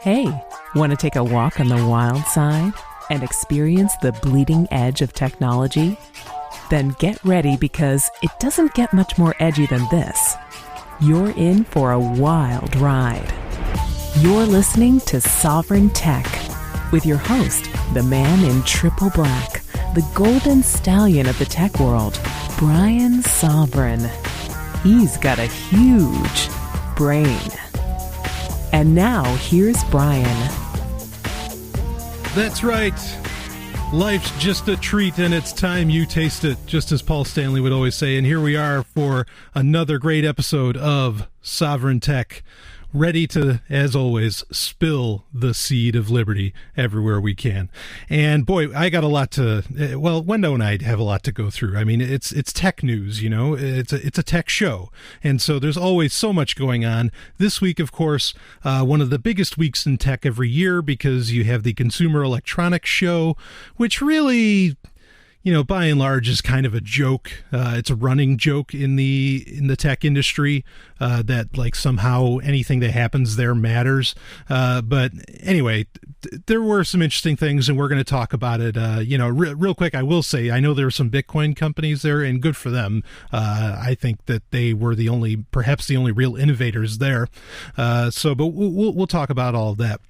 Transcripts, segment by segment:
Hey, want to take a walk on the wild side and experience the bleeding edge of technology? Then get ready, because it doesn't get much more edgy than this. You're in for a wild ride. You're listening to Sovryn Tech with your host, the man in triple black, the golden stallion of the tech world, Brian Sovryn. He's got a huge brain. And now, here's Brian. That's right. Life's just a treat, and it's time you taste it, just as Paul Stanley would always say. And here we are for another great episode of Sovryn Tech, ready to, as always, spill the seed of liberty everywhere we can. And boy, I got a lot to, Wendo and I have a lot to go through. I mean, it's tech news, you know, it's a tech show. And so there's always so much going on. This week, of course, one of the biggest weeks in tech every year, because you have the Consumer Electronics Show, which really, you know, by and large is kind of a joke. It's a running joke in the tech industry, that like somehow anything that happens there matters. But anyway, there were some interesting things, and we're going to talk about it. Real quick, I will say, I know there were some Bitcoin companies there, and good for them. I think that they were perhaps the only real innovators there. But we'll talk about all of that.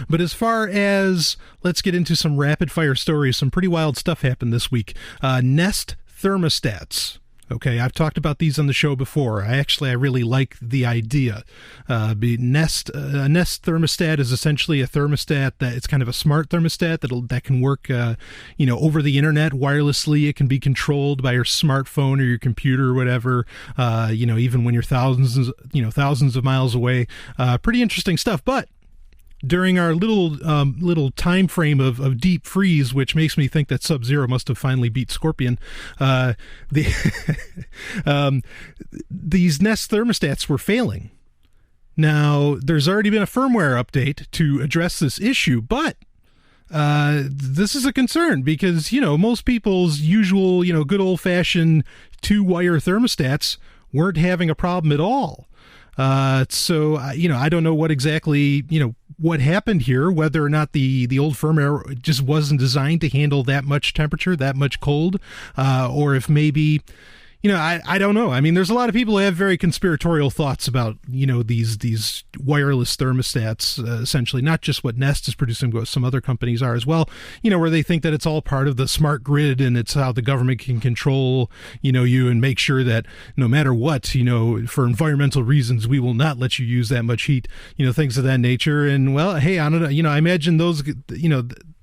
But as far as, let's get into some rapid fire stories. Some pretty wild stuff happened this week. Nest thermostats. Okay, I've talked about these on the show before. I really like the idea. A Nest thermostat is essentially a thermostat that it's kind of a smart thermostat that can work, over the internet wirelessly. It can be controlled by your smartphone or your computer or whatever. Even when you're thousands of miles away. Pretty interesting stuff, but during our little time frame of deep freeze, which makes me think that Sub-Zero must have finally beat Scorpion, these Nest thermostats were failing. Now, there's already been a firmware update to address this issue, but this is a concern because, most people's usual, good old-fashioned two-wire thermostats weren't having a problem at all. I don't know what exactly, what happened here, whether or not the old firmware just wasn't designed to handle that much temperature, that much cold, or if maybe, I don't know. I mean, there's a lot of people who have very conspiratorial thoughts about, these wireless thermostats, essentially, not just what Nest is producing, but what some other companies are as well, where they think that it's all part of the smart grid and it's how the government can control, you and make sure that no matter what, for environmental reasons, we will not let you use that much heat, things of that nature. And well, hey, I don't know, I imagine those,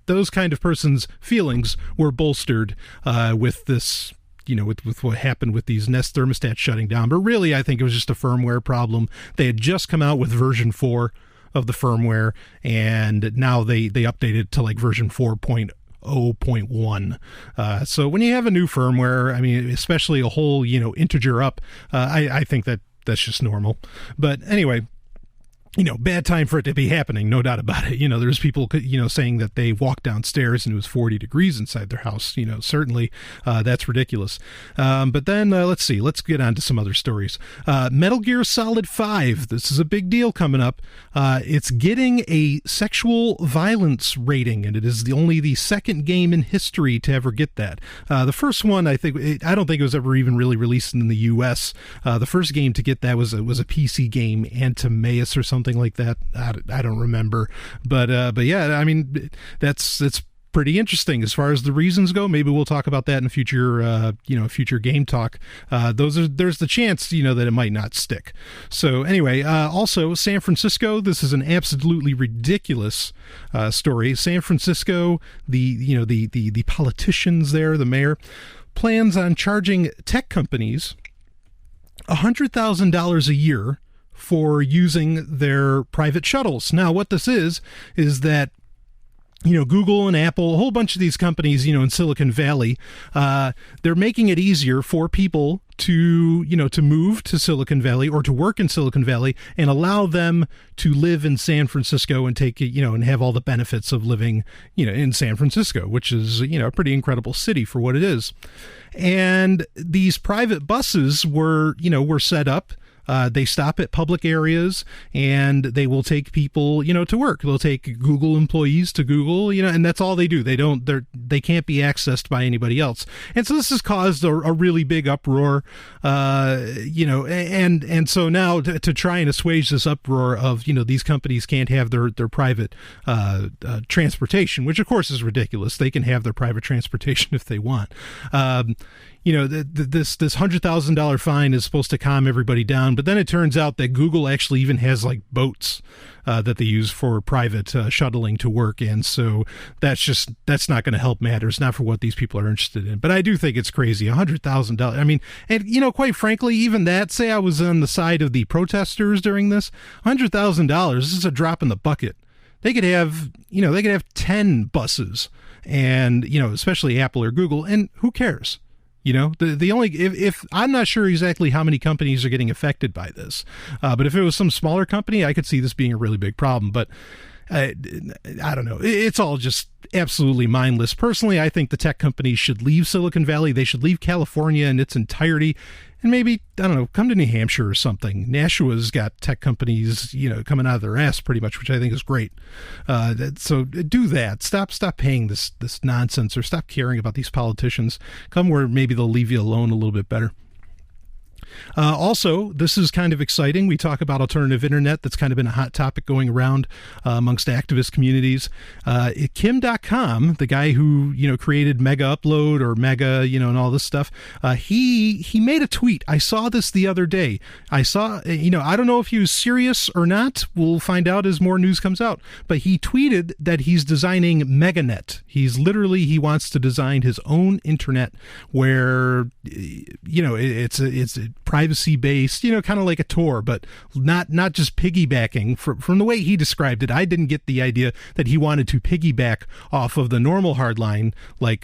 those kind of person's feelings were bolstered with this, with what happened with these Nest thermostats shutting down. But really, I think it was just a firmware problem. They had just come out with version 4 of the firmware, and now they updated to like version 4.0.1. So when you have a new firmware, I mean, especially a whole, integer up, I think that's just normal. But anyway, bad time for it to be happening, no doubt about it. There's people, saying that they walked downstairs and it was 40 degrees inside their house. Certainly that's ridiculous. But then let's see. Let's get on to some other stories. Metal Gear Solid 5. This is a big deal coming up. It's getting a sexual violence rating, and it is only the second game in history to ever get that. The first one, I don't think it was ever even really released in the U.S. The first game to get that was a PC game, Antimaus or something like that. I don't remember, but yeah, I mean, that's pretty interesting as far as the reasons go. Maybe we'll talk about that in future game talk. There's the chance, that it might not stick. So anyway, also San Francisco, this is an absolutely ridiculous story. San Francisco, the politicians there, the mayor plans on charging tech companies $100,000 a year for using their private shuttles. Now, what this is that, Google and Apple, a whole bunch of these companies, in Silicon Valley, they're making it easier for people to move to Silicon Valley or to work in Silicon Valley and allow them to live in San Francisco and take, and have all the benefits of living, in San Francisco, which is, a pretty incredible city for what it is. And these private buses were set up They stop at public areas and they will take people, to work. They'll take Google employees to Google, and that's all they do. They can't be accessed by anybody else. And so this has caused a really big uproar, and so now to try and assuage this uproar of, these companies can't have their private transportation, which of course is ridiculous. They can have their private transportation if they want. This $100,000 fine is supposed to calm everybody down, but then it turns out that Google actually even has like boats that they use for private shuttling to work, and so that's not going to help matters, not for what these people are interested in. But I do think it's crazy, $100,000. I mean, and quite frankly, even that, say I was on the side of the protesters during this, $100,000 is a drop in the bucket. They could have 10 buses, and especially Apple or Google, and who cares? The only, if I'm not sure exactly how many companies are getting affected by this, but if it was some smaller company, I could see this being a really big problem. But I don't know. It's all just absolutely mindless. Personally, I think the tech companies should leave Silicon Valley. They should leave California in its entirety. And maybe, I don't know, come to New Hampshire or something. Nashua's got tech companies, coming out of their ass pretty much, which I think is great. So do that. Stop paying this nonsense, or stop caring about these politicians. Come where maybe they'll leave you alone a little bit better. Also, this is kind of exciting. We talk about alternative internet. That's kind of been a hot topic going around amongst activist communities. KimDotcom, the guy who, created Mega Upload or Mega, and all this stuff, he made a tweet. I saw this the other day. I don't know if he was serious or not. We'll find out as more news comes out. But he tweeted that he's designing MegaNet. He wants to design his own internet where, it's privacy based, kind of like a Tor, but not just piggybacking. From the way he described it, I didn't get the idea that he wanted to piggyback off of the normal hardline like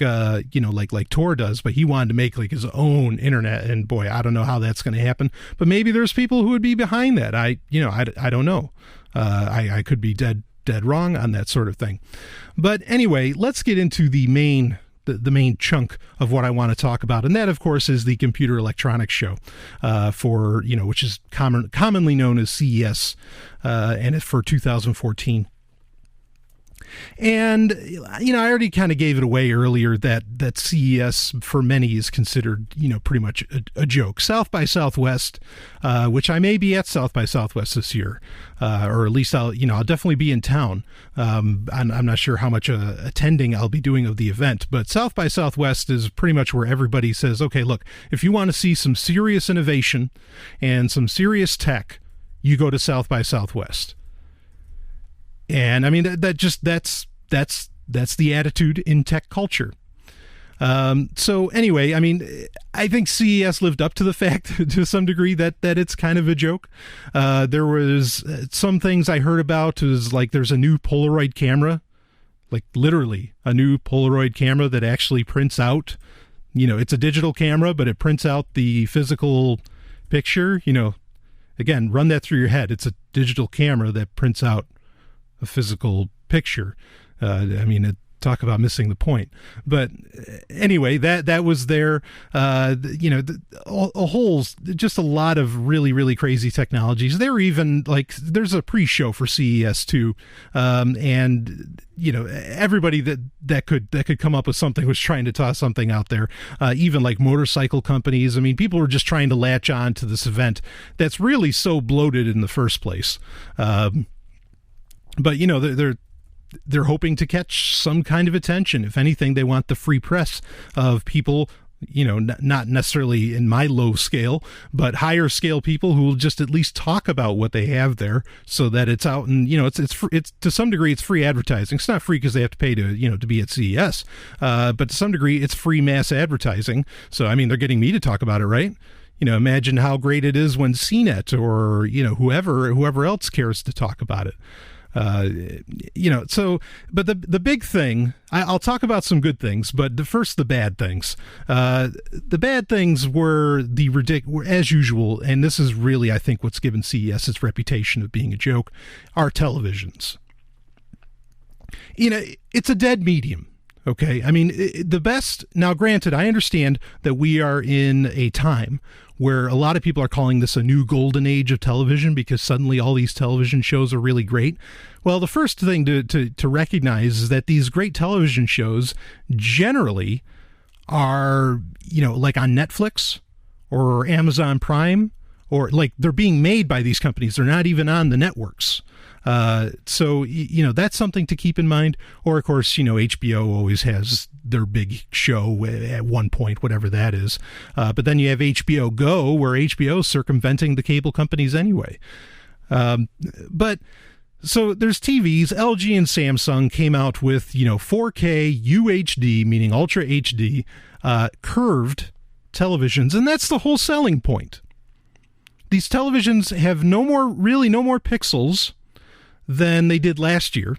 Tor does, but he wanted to make like his own internet. And boy, I don't know how that's going to happen, but maybe there's people who would be behind that. I don't know. I could be dead wrong on that sort of thing. But anyway, let's get into the main chunk of what I want to talk about. And that, of course, is the Computer Electronics Show, which is commonly known as CES, and it's for 2014. And, I already kind of gave it away earlier that CES for many is considered, pretty much a joke. South by Southwest, which I may be at South by Southwest this year, or at least I'll definitely be in town. I'm not sure how much attending I'll be doing of the event, but South by Southwest is pretty much where everybody says, okay, look, if you want to see some serious innovation and some serious tech, you go to South by Southwest. And I mean, that's the attitude in tech culture. So anyway, I mean, I think CES lived up to the fact to some degree that it's kind of a joke. There was some things I heard about is like there's a new Polaroid camera, like literally a new Polaroid camera that actually prints out, it's a digital camera, but it prints out the physical picture. Again, run that through your head. It's a digital camera that prints out a physical picture. Talk about missing the point. But anyway, that was there. Just a lot of really, really crazy technologies. They were even like, there's a pre-show for CES too. And everybody that could come up with something was trying to toss something out there. Even like motorcycle companies. I mean, people were just trying to latch on to this event that's really so bloated in the first place. But they're hoping to catch some kind of attention. If anything, they want the free press of people, not necessarily in my low scale, but higher scale people who will just at least talk about what they have there, so that it's out and it's to some degree it's free advertising. It's not free because they have to pay to be at CES, but to some degree it's free mass advertising. So I mean, they're getting me to talk about it, right? Imagine how great it is when CNET or whoever else cares to talk about it. But the big thing, I'll talk about some good things, but the bad things. The bad things were as usual, and this is really, I think, what's given CES its reputation of being a joke, are televisions. It's a dead medium. Okay. I mean, the best, now granted, I understand that we are in a time where a lot of people are calling this a new golden age of television because suddenly all these television shows are really great. Well, the first thing to recognize is that these great television shows generally are, like on Netflix or Amazon Prime, or like they're being made by these companies. They're not even on the networks. So, that's something to keep in mind. Or, of course, HBO always has their big show at one point, whatever that is. But then you have HBO Go, where HBO is circumventing the cable companies anyway. But so there's TVs. LG and Samsung came out with, 4K UHD, meaning Ultra HD, curved televisions. And that's the whole selling point. These televisions have no more pixels than they did last year.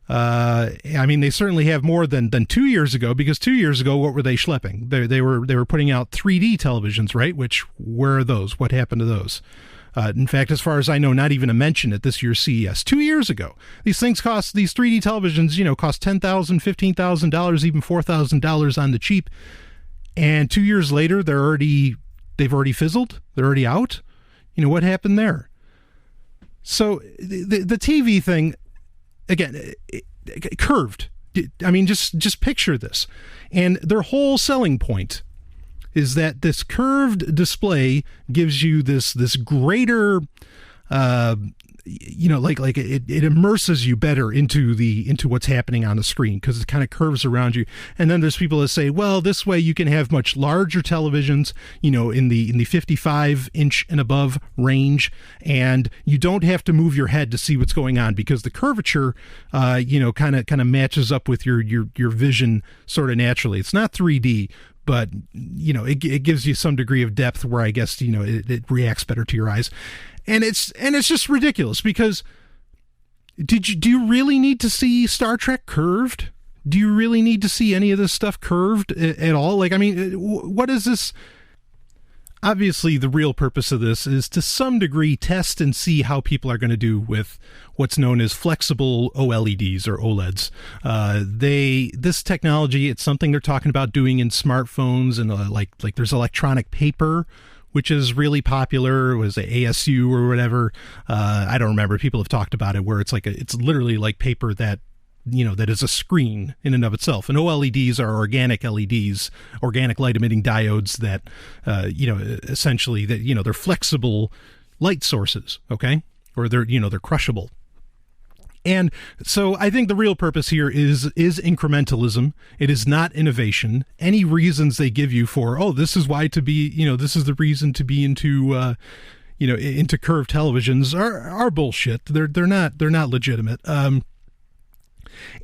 I mean, they certainly have more than 2 years ago, because 2 years ago, what were they schlepping? They were putting out 3D televisions, right? Which, where are those? What happened to those? In fact, as far as I know, not even a mention at this year's CES. 2 years ago, these 3D televisions, cost $10,000, $15,000, even $4,000 on the cheap. And 2 years later, they've already fizzled. They're already out. What happened there? So the TV thing, again, curved. I mean, just picture this. And their whole selling point is that this curved display gives you this greater, it immerses you better into what's happening on the screen, because it kind of curves around you. And then there's people that say, well, this way you can have much larger televisions, in the 55 inch and above range, and you don't have to move your head to see what's going on, because the curvature, kind of matches up with your vision sort of naturally. It's not 3D, but it gives you some degree of depth where I guess it reacts better to your eyes. And it's just ridiculous, because do you really need to see Star Trek curved? Do you really need to see any of this stuff curved at all? Like, I mean, what is this? Obviously, the real purpose of this is to some degree test and see how people are going to do with what's known as flexible OLEDs or OLEDs. This technology, it's something they're talking about doing in smartphones, and like there's electronic paper, which is really popular. It was a ASU or whatever. I don't remember. People have talked about it, where it's literally like paper that is a screen in and of itself. And OLEDs are organic LEDs, organic light emitting diodes that, essentially that, they're flexible light sources. Okay. Or they're crushable. And so I think the real purpose here is incrementalism. It is not innovation. Any reasons they give you for, this is why to be, this is the reason to be into, into curved televisions are bullshit. They're not legitimate.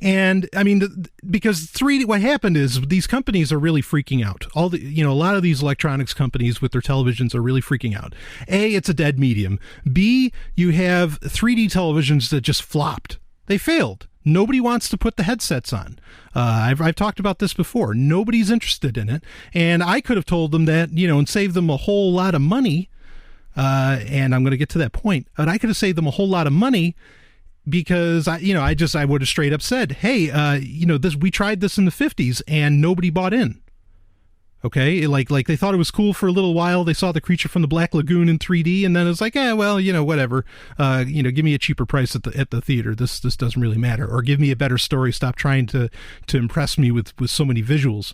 And I mean, because 3D, what happened is these companies are really freaking out. A lot of these electronics companies with their televisions are really freaking out. A, it's a dead medium. B, you have 3D televisions that just flopped. They failed. Nobody wants to put the headsets on. I've talked about this before. Nobody's interested in it. And I could have told them that, and saved them a whole lot of money. And I'm going to get to that point. But I could have saved them a whole lot of money, because I would have straight up said, hey, we tried this in the 50s and nobody bought in. Okay. Like they thought it was cool for a little while. They saw The Creature from the Black Lagoon in 3D, and then it's like, whatever. Give me a cheaper price at the theater. This doesn't really matter. Or give me a better story. Stop trying to impress me with so many visuals.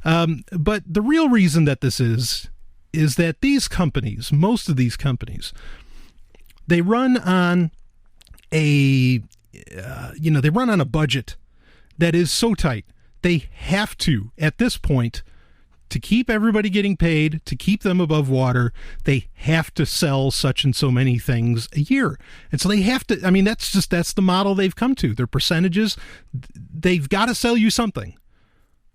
But the real reason that this is that these companies, most of these companies, they run on they run on a budget that is so tight. They have to, at this point, to keep everybody getting paid, to keep them above water, they have to sell such and so many things a year. And so they have to, I mean, that's the model they've come to. Their percentages, they've got to sell you something.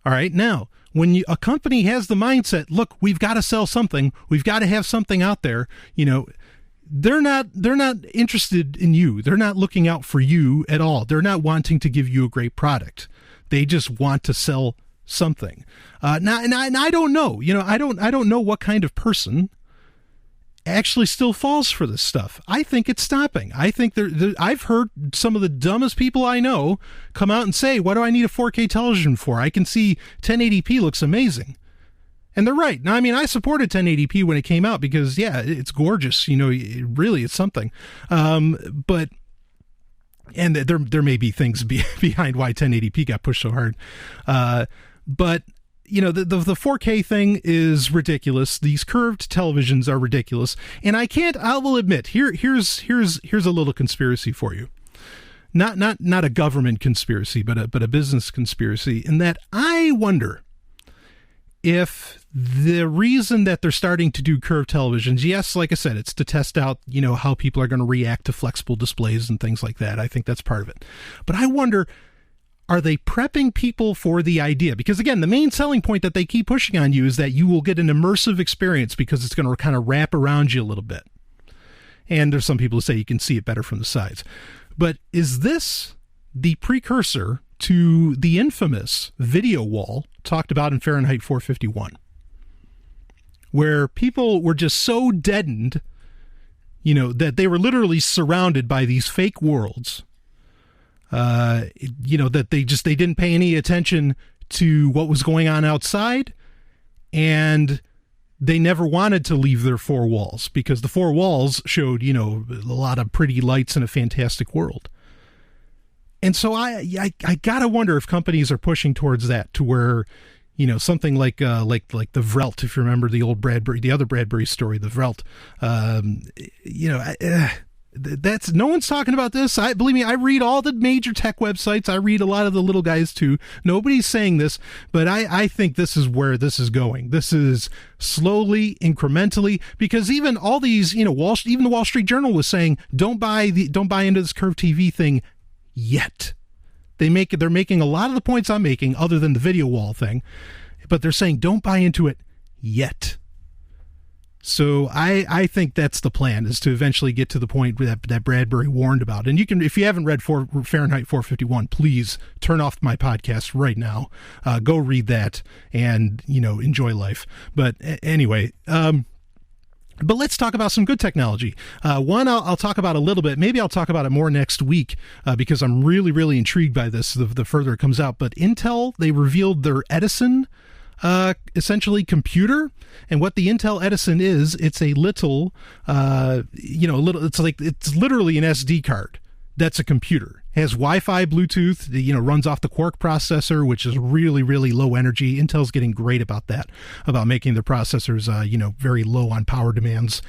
All right. Now, when a company has the mindset, look, we've got to sell something, we've got to have something out there, they're not interested in you. They're not looking out for you at all. They're not wanting to give you a great product. They just want to sell something. Now, and I don't know. I don't know what kind of person actually still falls for this stuff. I think it's stopping. I think I've heard some of the dumbest people I know come out and say, what do I need a 4K television for? I can see 1080p looks amazing. And they're right. Now, I mean, I supported 1080p when it came out because, yeah, it's gorgeous. Really, it's something. But there may be things behind why 1080p got pushed so hard. But the 4K thing is ridiculous. These curved televisions are ridiculous. And I will admit, here's a little conspiracy for you. Not a government conspiracy, but a business conspiracy, in that I wonder if the reason that they're starting to do curved televisions, yes, like I said, it's to test out, how people are going to react to flexible displays and things like that. I think that's part of it. But I wonder, are they prepping people for the idea? Because again, the main selling point that they keep pushing on you is that you will get an immersive experience because it's going to kind of wrap around you a little bit. And there's some people who say you can see it better from the sides. But is this the precursor to the infamous video wall talked about in Fahrenheit 451, where people were just so deadened, that they were literally surrounded by these fake worlds, that they didn't pay any attention to what was going on outside, and they never wanted to leave their four walls because the four walls showed, a lot of pretty lights in a fantastic world. And so I gotta wonder if companies are pushing towards that, to where, something like the Roulette, if you remember the other Bradbury story, the Roulette, that's, no one's talking about this. Believe me, I read all the major tech websites. I read a lot of the little guys too. Nobody's saying this, but I think this is where this is going. This is slowly, incrementally, because even all these, even the Wall Street Journal was saying, don't buy into this curved TV thing yet. They're making a lot of the points I'm making, other than the video wall thing, but they're saying don't buy into it yet. So I think that's the plan, is to eventually get to the point that Bradbury warned about. And you can, if you haven't read Fahrenheit 451, please turn off my podcast right now. Go read that and, enjoy life. But anyway, but let's talk about some good technology. One I'll talk about a little bit. Maybe I'll talk about it more next week because I'm really, really intrigued by this the further it comes out. But Intel, they revealed their Edison essentially computer. And what the Intel Edison is, it's a little, it's literally an SD card. That's a computer. It has Wi-Fi, Bluetooth, runs off the Quark processor, which is really, really low energy. Intel's getting great about that, about making their processors, very low on power demands.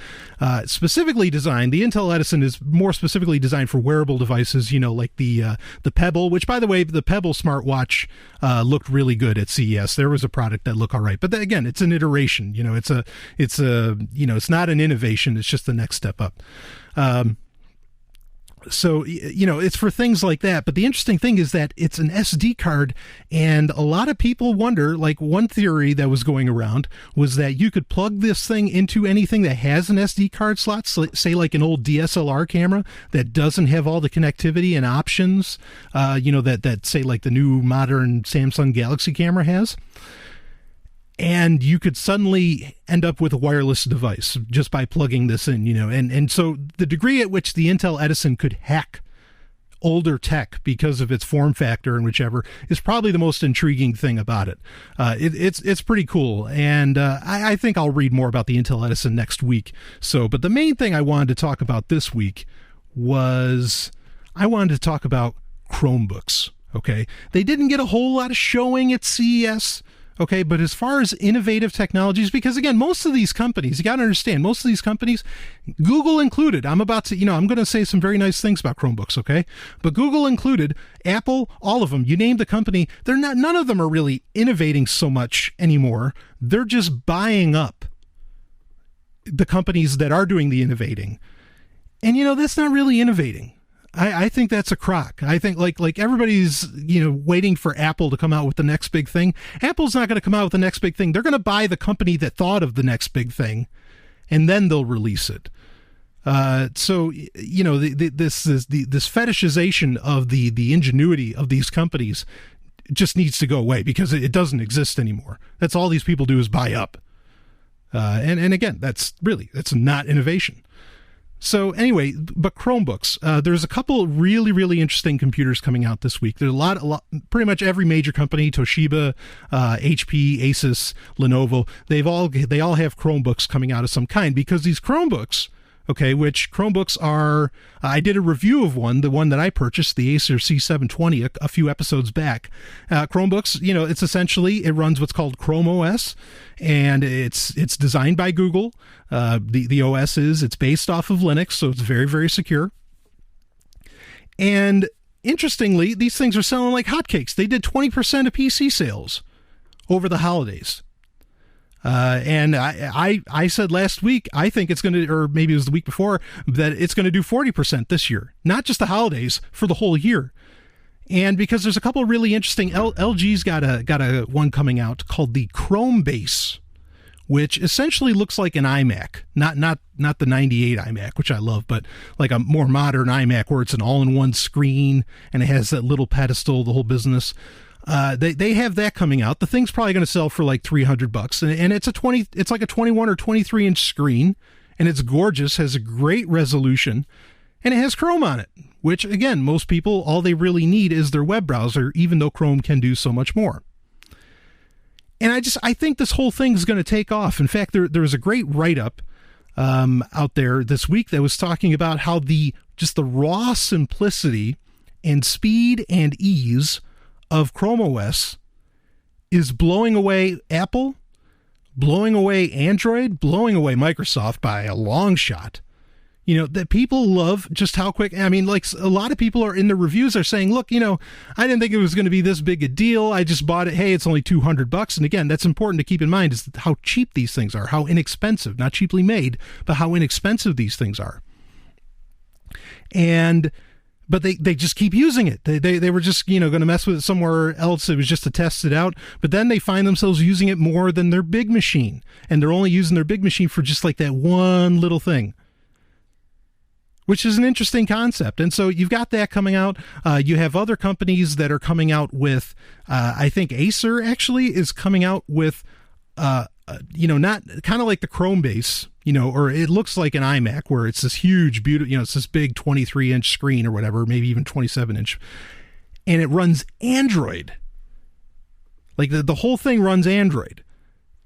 Specifically designed, the Intel Edison is more specifically designed for wearable devices, like the Pebble, which, by the way, the Pebble smartwatch looked really good at CES. There was a product that looked all right, but again, it's an iteration. It's not an innovation. It's just the next step up. So, it's for things like that. But the interesting thing is that it's an SD card, and a lot of people wonder, like, one theory that was going around was that you could plug this thing into anything that has an SD card slot, say like an old DSLR camera that doesn't have all the connectivity and options, that say like the new modern Samsung Galaxy camera has. And you could suddenly end up with a wireless device just by plugging this in, and so the degree at which the Intel Edison could hack older tech because of its form factor and whichever is probably the most intriguing thing about it. It's pretty cool. And I think I'll read more about the Intel Edison next week. But the main thing I wanted to talk about this week was I wanted to talk about Chromebooks. Okay. They didn't get a whole lot of showing at CES. Okay, but as far as innovative technologies, because again, most of these companies, you got to understand, most of these companies, Google included, I'm going to say some very nice things about Chromebooks, okay? But Google included, Apple, all of them, you name the company, none of them are really innovating so much anymore. They're just buying up the companies that are doing the innovating. And, that's not really innovating. I think that's a crock. I think like everybody's, waiting for Apple to come out with the next big thing. Apple's not going to come out with the next big thing. They're going to buy the company that thought of the next big thing, and then they'll release it. So, this fetishization of the ingenuity of these companies just needs to go away because it doesn't exist anymore. That's all these people do is buy up. And again, that's not innovation. So anyway, but Chromebooks, there's a couple really, really interesting computers coming out this week. There's a lot, pretty much every major company, Toshiba, HP, Asus, Lenovo, they all have Chromebooks coming out of some kind, because these Chromebooks, okay, which Chromebooks are, I did a review of the one that I purchased, the Acer C720, a few episodes back. Chromebooks, it's essentially, it runs what's called Chrome OS, and it's designed by Google. The OS it's based off of Linux, so it's very, very secure. And interestingly, these things are selling like hotcakes. They did 20% of PC sales over the holidays. And I said last week, I think it's going to, or maybe it was the week before, that it's going to do 40% this year, not just the holidays, for the whole year. And because there's a couple of really interesting, LG's got a one coming out called the Chrome Base, which essentially looks like an iMac, not the 98 iMac, which I love, but like a more modern iMac where it's an all-in-one screen and it has that little pedestal, the whole business. They have that coming out. The thing's probably going to sell for like $300, and it's like a 21 or 23 inch screen, and it's gorgeous, has a great resolution, and it has Chrome on it, which again, most people, all they really need is their web browser, even though Chrome can do so much more. And I think this whole thing is going to take off. In fact, there was a great write-up out there this week that was talking about how the raw simplicity and speed and ease of Chrome OS is blowing away Apple, blowing away Android, blowing away Microsoft by a long shot. That people love just how quick. I mean, like, a lot of people are in the reviews are saying, look, I didn't think it was going to be this big a deal. I just bought it. Hey, it's only $200. And again, that's important to keep in mind, is how cheap these things are, how inexpensive, not cheaply made, but how inexpensive these things are. But they just keep using it. They were just, going to mess with it somewhere else. It was just to test it out. But then they find themselves using it more than their big machine. And they're only using their big machine for just like that one little thing, which is an interesting concept. And so you've got that coming out. You have other companies that are coming out with, I think Acer actually is coming out with, not kind of like the Chrome base, or it looks like an iMac where it's this huge, beautiful, it's this big 23 inch screen or whatever, maybe even 27 inch, and it runs Android. Like the whole thing runs Android.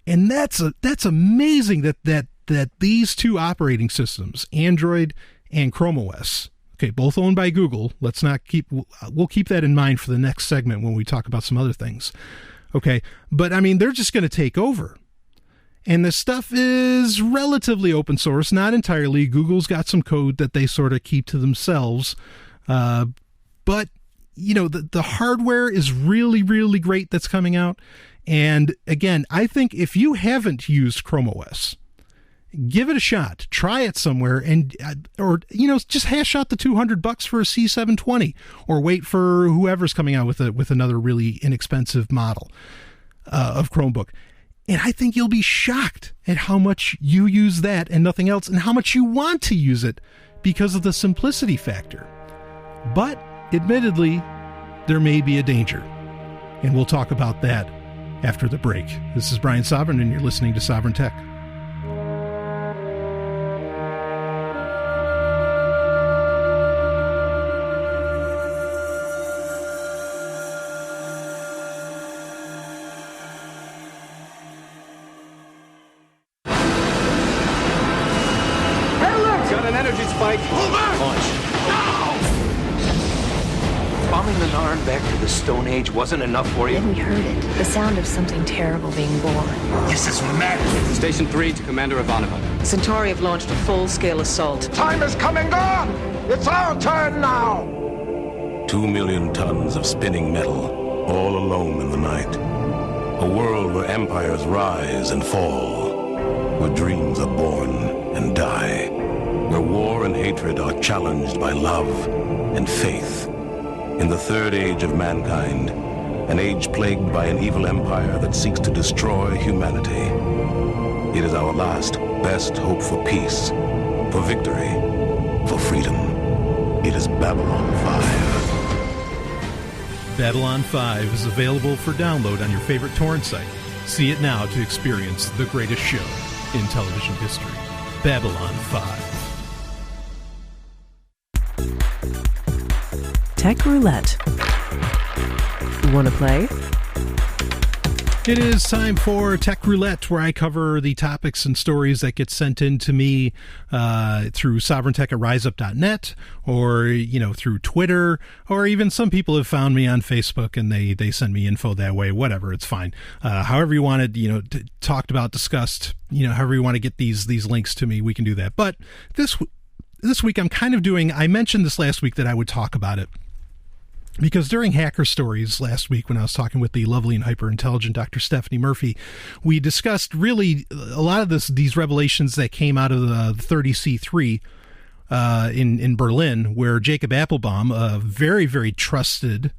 And that's amazing that these two operating systems, Android and Chrome OS, okay, both owned by Google. We'll keep that in mind for the next segment when we talk about some other things. Okay. But I mean, they're just going to take over. And this stuff is relatively open source, not entirely. Google's got some code that they sort of keep to themselves. But, the hardware is really, really great that's coming out. And again, I think if you haven't used Chrome OS, give it a shot. Try it somewhere, or just hash out the $200 for a C720, or wait for whoever's coming out with another really inexpensive model of Chromebook. And I think you'll be shocked at how much you use that and nothing else, and how much you want to use it because of the simplicity factor. But admittedly, there may be a danger, and we'll talk about that after the break. This is Brian Sovryn, and you're listening to Sovryn Tech. Stone Age wasn't enough for you? Then we heard it. The sound of something terrible being born. This is madness. Station 3 to Commander Ivanova. Centauri have launched a full-scale assault. Time is coming on! It's our turn now! 2 million tons of spinning metal, all alone in the night. A world where empires rise and fall, where dreams are born and die, where war and hatred are challenged by love and faith. In the third age of mankind, an age plagued by an evil empire that seeks to destroy humanity. It is our last, best hope for peace, for victory, for freedom. It is Babylon 5. Babylon 5 is available for download on your favorite torrent site. See it now to experience the greatest show. in television history, Babylon 5. Tech Roulette. Want to play? It is time for Tech Roulette, where I cover the topics and stories that get sent in to me through Sovryn Tech at riseup.net, or through Twitter, or even some people have found me on Facebook and they send me info that way. Whatever, it's fine. However you want it, talked about, discussed, however you want to get these links to me, we can do that. But this week I'm kind of doing. I mentioned this last week that I would talk about it, because during Hacker Stories last week, when I was talking with the lovely and hyper-intelligent Dr. Stephanie Murphy, we discussed really a lot of these revelations that came out of the 30C3 in Berlin, where Jacob Appelbaum, a very, very trusted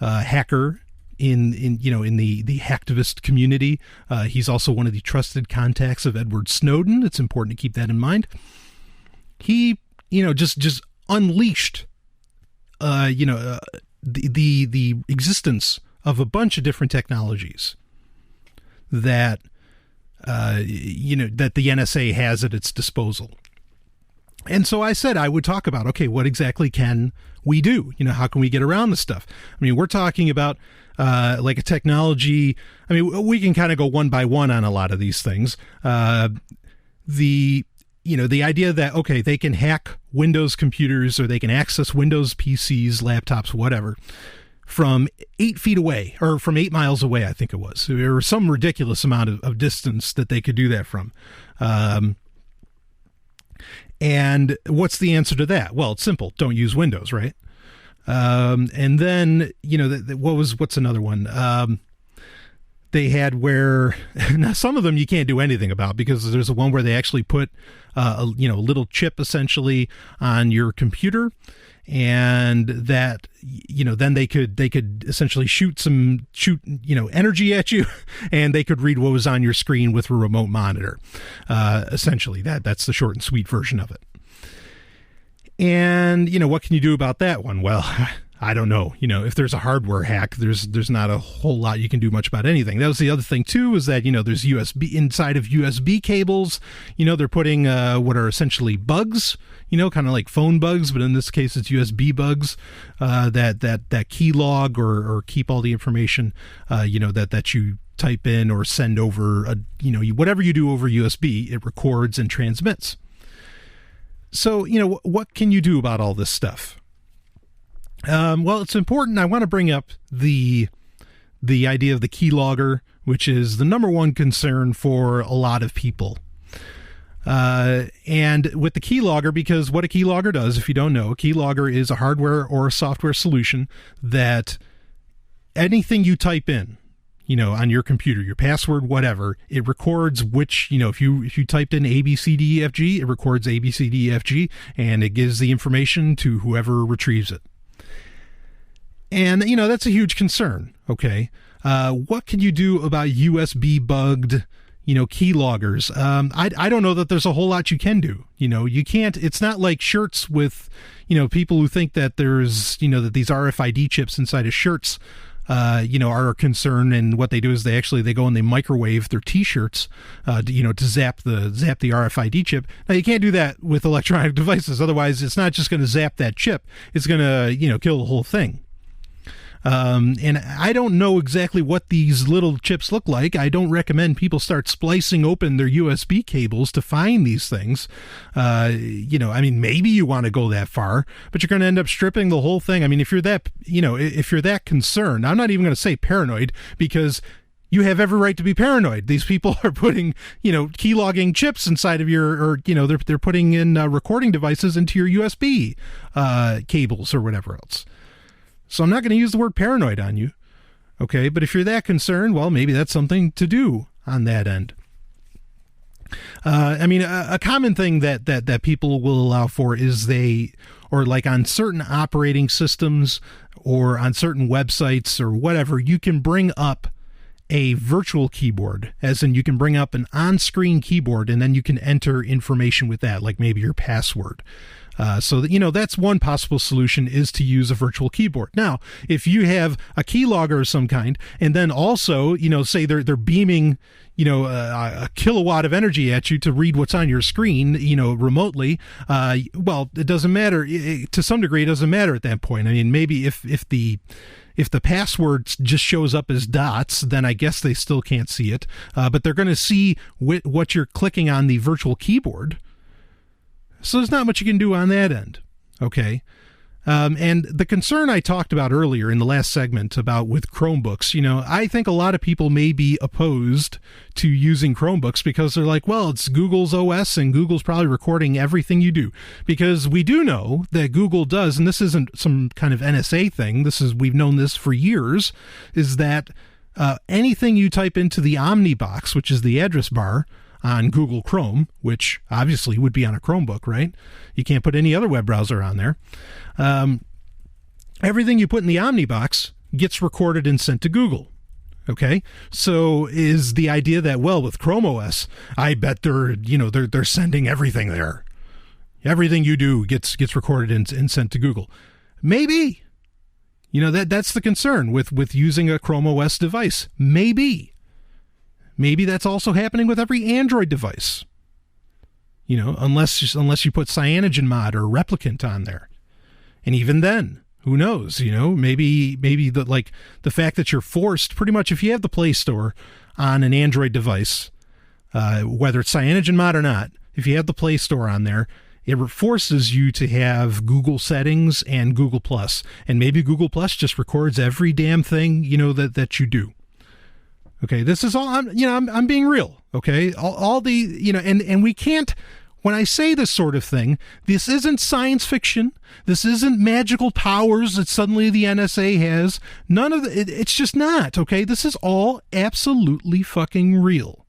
hacker in the hacktivist community, he's also one of the trusted contacts of Edward Snowden. It's important to keep that in mind. He, just unleashed, the existence of a bunch of different technologies that that the NSA has at its disposal. And so I said I would talk about, okay, what exactly can we do? How can we get around this stuff? I mean, we're talking about like a technology. I mean, we can kind of go one by one on a lot of these things. The idea that, okay, they can hack Windows computers, or they can access Windows PCs, laptops, whatever, from 8 feet away, or from 8 miles away, I think it was. There was some ridiculous amount of distance that they could do that from. And what's the answer to that? Well, it's simple. Don't use Windows, right? And then, what's another one? They had where, now some of them you can't do anything about, because there's a one where they actually put a little chip essentially on your computer, and that then they could essentially shoot energy at you, and they could read what was on your screen with a remote monitor. Essentially, that's the short and sweet version of it. And what can you do about that one? Well, I don't know. If there's a hardware hack, there's not a whole lot you can do much about anything. That was the other thing too, is that there's USB inside of USB cables. They're putting what are essentially bugs. Kind of like phone bugs, but in this case it's USB bugs that keylog or keep all the information that you type in or send over. Whatever you do over USB, it records and transmits. So what can you do about all this stuff? Well, it's important. I want to bring up the idea of the keylogger, which is the number one concern for a lot of people. And with the keylogger, because what a keylogger does, if you don't know, a keylogger is a hardware or a software solution that anything you type in, on your computer, your password, whatever, it records which, if you typed in ABCDEFG, it records ABCDEFG, and it gives the information to whoever retrieves it. And, that's a huge concern, okay? What can you do about USB bugged, keyloggers? I don't know that there's a whole lot you can do. You can't, it's not like shirts with, people who think that there's, that these RFID chips inside of shirts, are a concern. And what they do is they go and they microwave their t-shirts, to zap the RFID chip. Now you can't do that with electronic devices. Otherwise it's not just going to zap that chip. It's going to, kill the whole thing. And I don't know exactly what these little chips look like. I don't recommend people start splicing open their USB cables to find these things. Maybe you want to go that far, but you're going to end up stripping the whole thing. I mean, if you're that concerned, I'm not even going to say paranoid, because you have every right to be paranoid. These people are putting, keylogging chips inside of they're putting in recording devices into your USB cables or whatever else. So I'm not going to use the word paranoid on you, okay? But if you're that concerned, well, maybe that's something to do on that end. A common thing that people will allow for is on certain operating systems or on certain websites or whatever, you can bring up a virtual keyboard, as in you can bring up an on-screen keyboard and then you can enter information with that, like maybe your password. So that, that's one possible solution, is to use a virtual keyboard. Now, if you have a keylogger of some kind, and then also, say they're beaming, a kilowatt of energy at you to read what's on your screen, remotely, well, it doesn't matter. To some degree, it doesn't matter at that point. I mean, maybe if the password just shows up as dots, then I guess they still can't see it. But they're going to see what you're clicking on the virtual keyboard. So there's not much you can do on that end, okay? And the concern I talked about earlier in the last segment about with Chromebooks, I think a lot of people may be opposed to using Chromebooks because they're like, well, it's Google's OS and Google's probably recording everything you do. Because we do know that Google does, and this isn't some kind of NSA thing, we've known this for years, is that anything you type into the Omni box, which is the address bar, on Google Chrome, which obviously would be on a Chromebook, right? You can't put any other web browser on there. Everything you put in the Omni box gets recorded and sent to Google. Okay, so is the idea that, well, with Chrome OS, I bet they're sending everything there. Everything you do gets recorded and sent to Google. Maybe. That's the concern with using a Chrome OS device. Maybe that's also happening with every Android device. Unless you put CyanogenMod or Replicant on there. And even then, who knows? Maybe the fact that you're forced, pretty much if you have the Play Store on an Android device, whether it's CyanogenMod or not, if you have the Play Store on there, it forces you to have Google settings and Google Plus. And maybe Google Plus just records every damn thing, that you do. Okay, this is all, I'm being real, okay? All the, and we can't, when I say this sort of thing, this isn't science fiction. This isn't magical powers that suddenly the NSA has. None of it's just not, okay? This is all absolutely fucking real.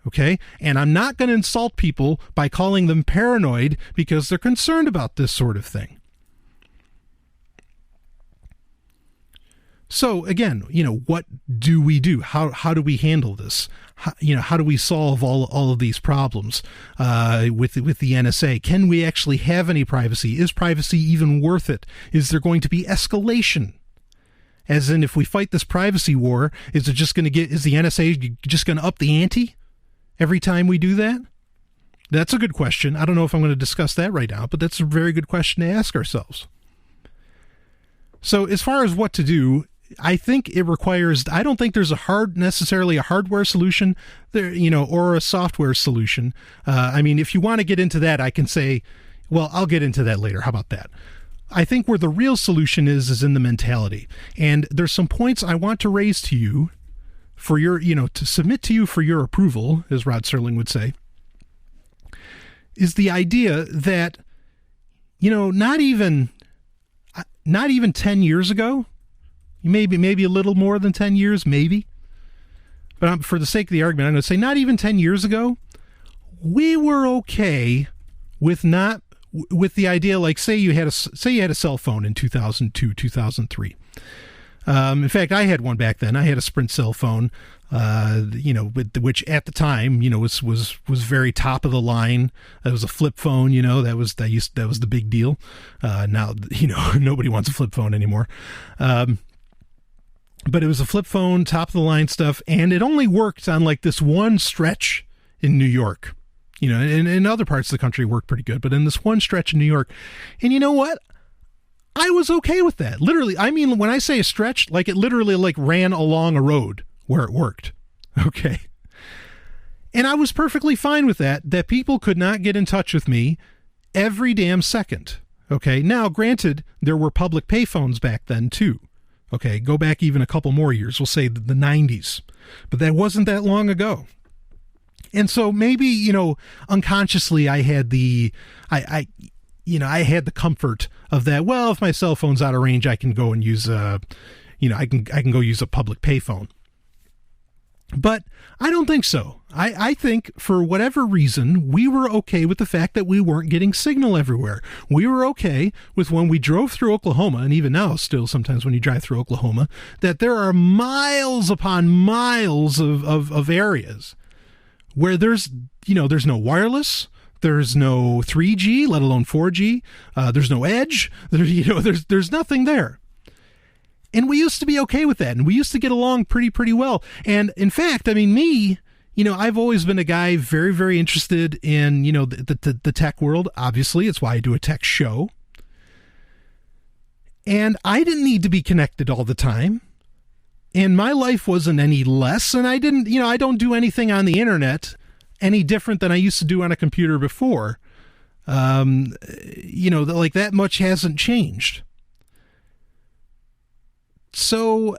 Okay? And I'm not going to insult people by calling them paranoid because they're concerned about this sort of thing. So again, what do we do? How do we handle this? How do we solve all of these problems with the NSA? Can we actually have any privacy? Is privacy even worth it? Is there going to be escalation? As in, if we fight this privacy war, is the NSA just going to up the ante every time we do that? That's a good question. I don't know if I'm going to discuss that right now, but that's a very good question to ask ourselves. So as far as what to do, I think it requires, I don't think there's necessarily a hardware solution there, or a software solution. If you want to get into that, I can say, well, I'll get into that later. How about that? I think where the real solution is in the mentality. And there's some points I want to raise to you for your, to submit to you for your approval, as Rod Serling would say, is the idea that, not even 10 years ago, maybe a little more than 10 years, maybe. But for the sake of the argument, I'm going to say not even 10 years ago, we were okay with the idea, like say you had a cell phone in 2002, 2003. In fact, I had one back then. I had a Sprint cell phone, which at the time, was very top of the line. It was a flip phone, that was the big deal. Now, nobody wants a flip phone anymore. But it was a flip phone, top of the line stuff, and it only worked on like this one stretch in New York. In other parts of the country it worked pretty good, but in this one stretch in New York. And you know what? I was okay with that. Literally, when I say a stretch, like it literally ran along a road where it worked. Okay. And I was perfectly fine with that people could not get in touch with me every damn second. Okay. Now, granted, there were public payphones back then too. Okay, go back even a couple more years. We'll say the 90s. But that wasn't that long ago. And so maybe, unconsciously I had the comfort of that. Well, if my cell phone's out of range, I can go and use I can go use a public payphone. But I don't think so. I think for whatever reason, we were okay with the fact that we weren't getting signal everywhere. We were okay with when we drove through Oklahoma, and even now still sometimes when you drive through Oklahoma, that there are miles upon miles of areas where there's no wireless, there's no 3G, let alone 4G, there's no edge, there's nothing there. And we used to be okay with that, and we used to get along pretty well. And in fact, I mean, me, I've always been a guy very, very interested in, the tech world. Obviously, it's why I do a tech show. And I didn't need to be connected all the time. And my life wasn't any less, and I don't do anything on the internet any different than I used to do on a computer before. Like that much hasn't changed. So,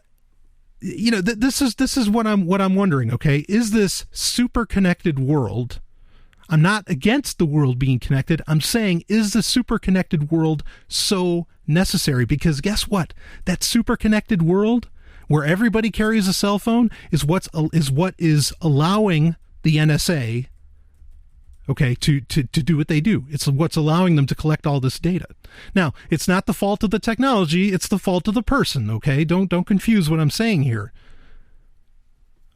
this is what I'm wondering. Okay, is this super connected world? I'm not against the world being connected. I'm saying, is the super connected world so necessary? Because guess what? That super connected world where everybody carries a cell phone is what is allowing the NSA, okay, to do what they do. It's what's allowing them to collect all this data. Now, it's not the fault of the technology, it's the fault of the person, okay? Don't confuse what I'm saying here.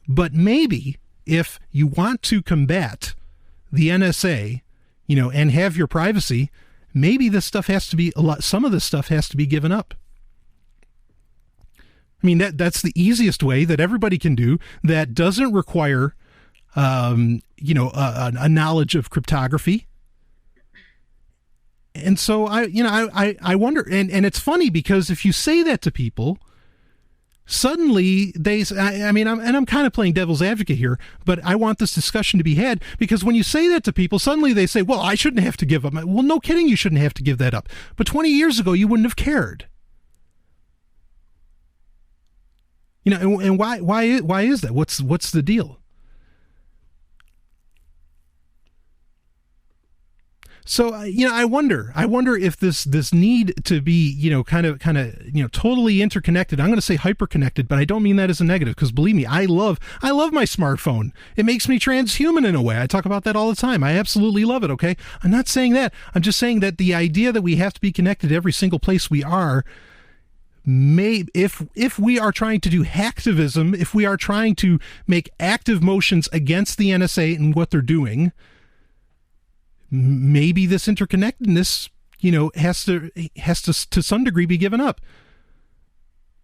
But maybe if you want to combat the NSA, and have your privacy, maybe some of this stuff has to be given up. I mean, that's the easiest way that everybody can do that doesn't require a knowledge of cryptography. And so I wonder, and it's funny because if you say that to people, suddenly I'm kind of playing devil's advocate here, but I want this discussion to be had because when you say that to people, suddenly they say, well, I shouldn't have to give up. Well, no kidding, you shouldn't have to give that up. But 20 years ago, you wouldn't have cared. And why is that? What's the deal? So, I wonder if this need to be, kind of, totally interconnected. I'm going to say hyper-connected, but I don't mean that as a negative because believe me, I love my smartphone. It makes me transhuman in a way. I talk about that all the time. I absolutely love it. Okay. I'm not saying that. I'm just saying that the idea that we have to be connected every single place we are, if we are trying to do hacktivism, if we are trying to make active motions against the NSA and what they're doing, maybe this interconnectedness, has to some degree be given up.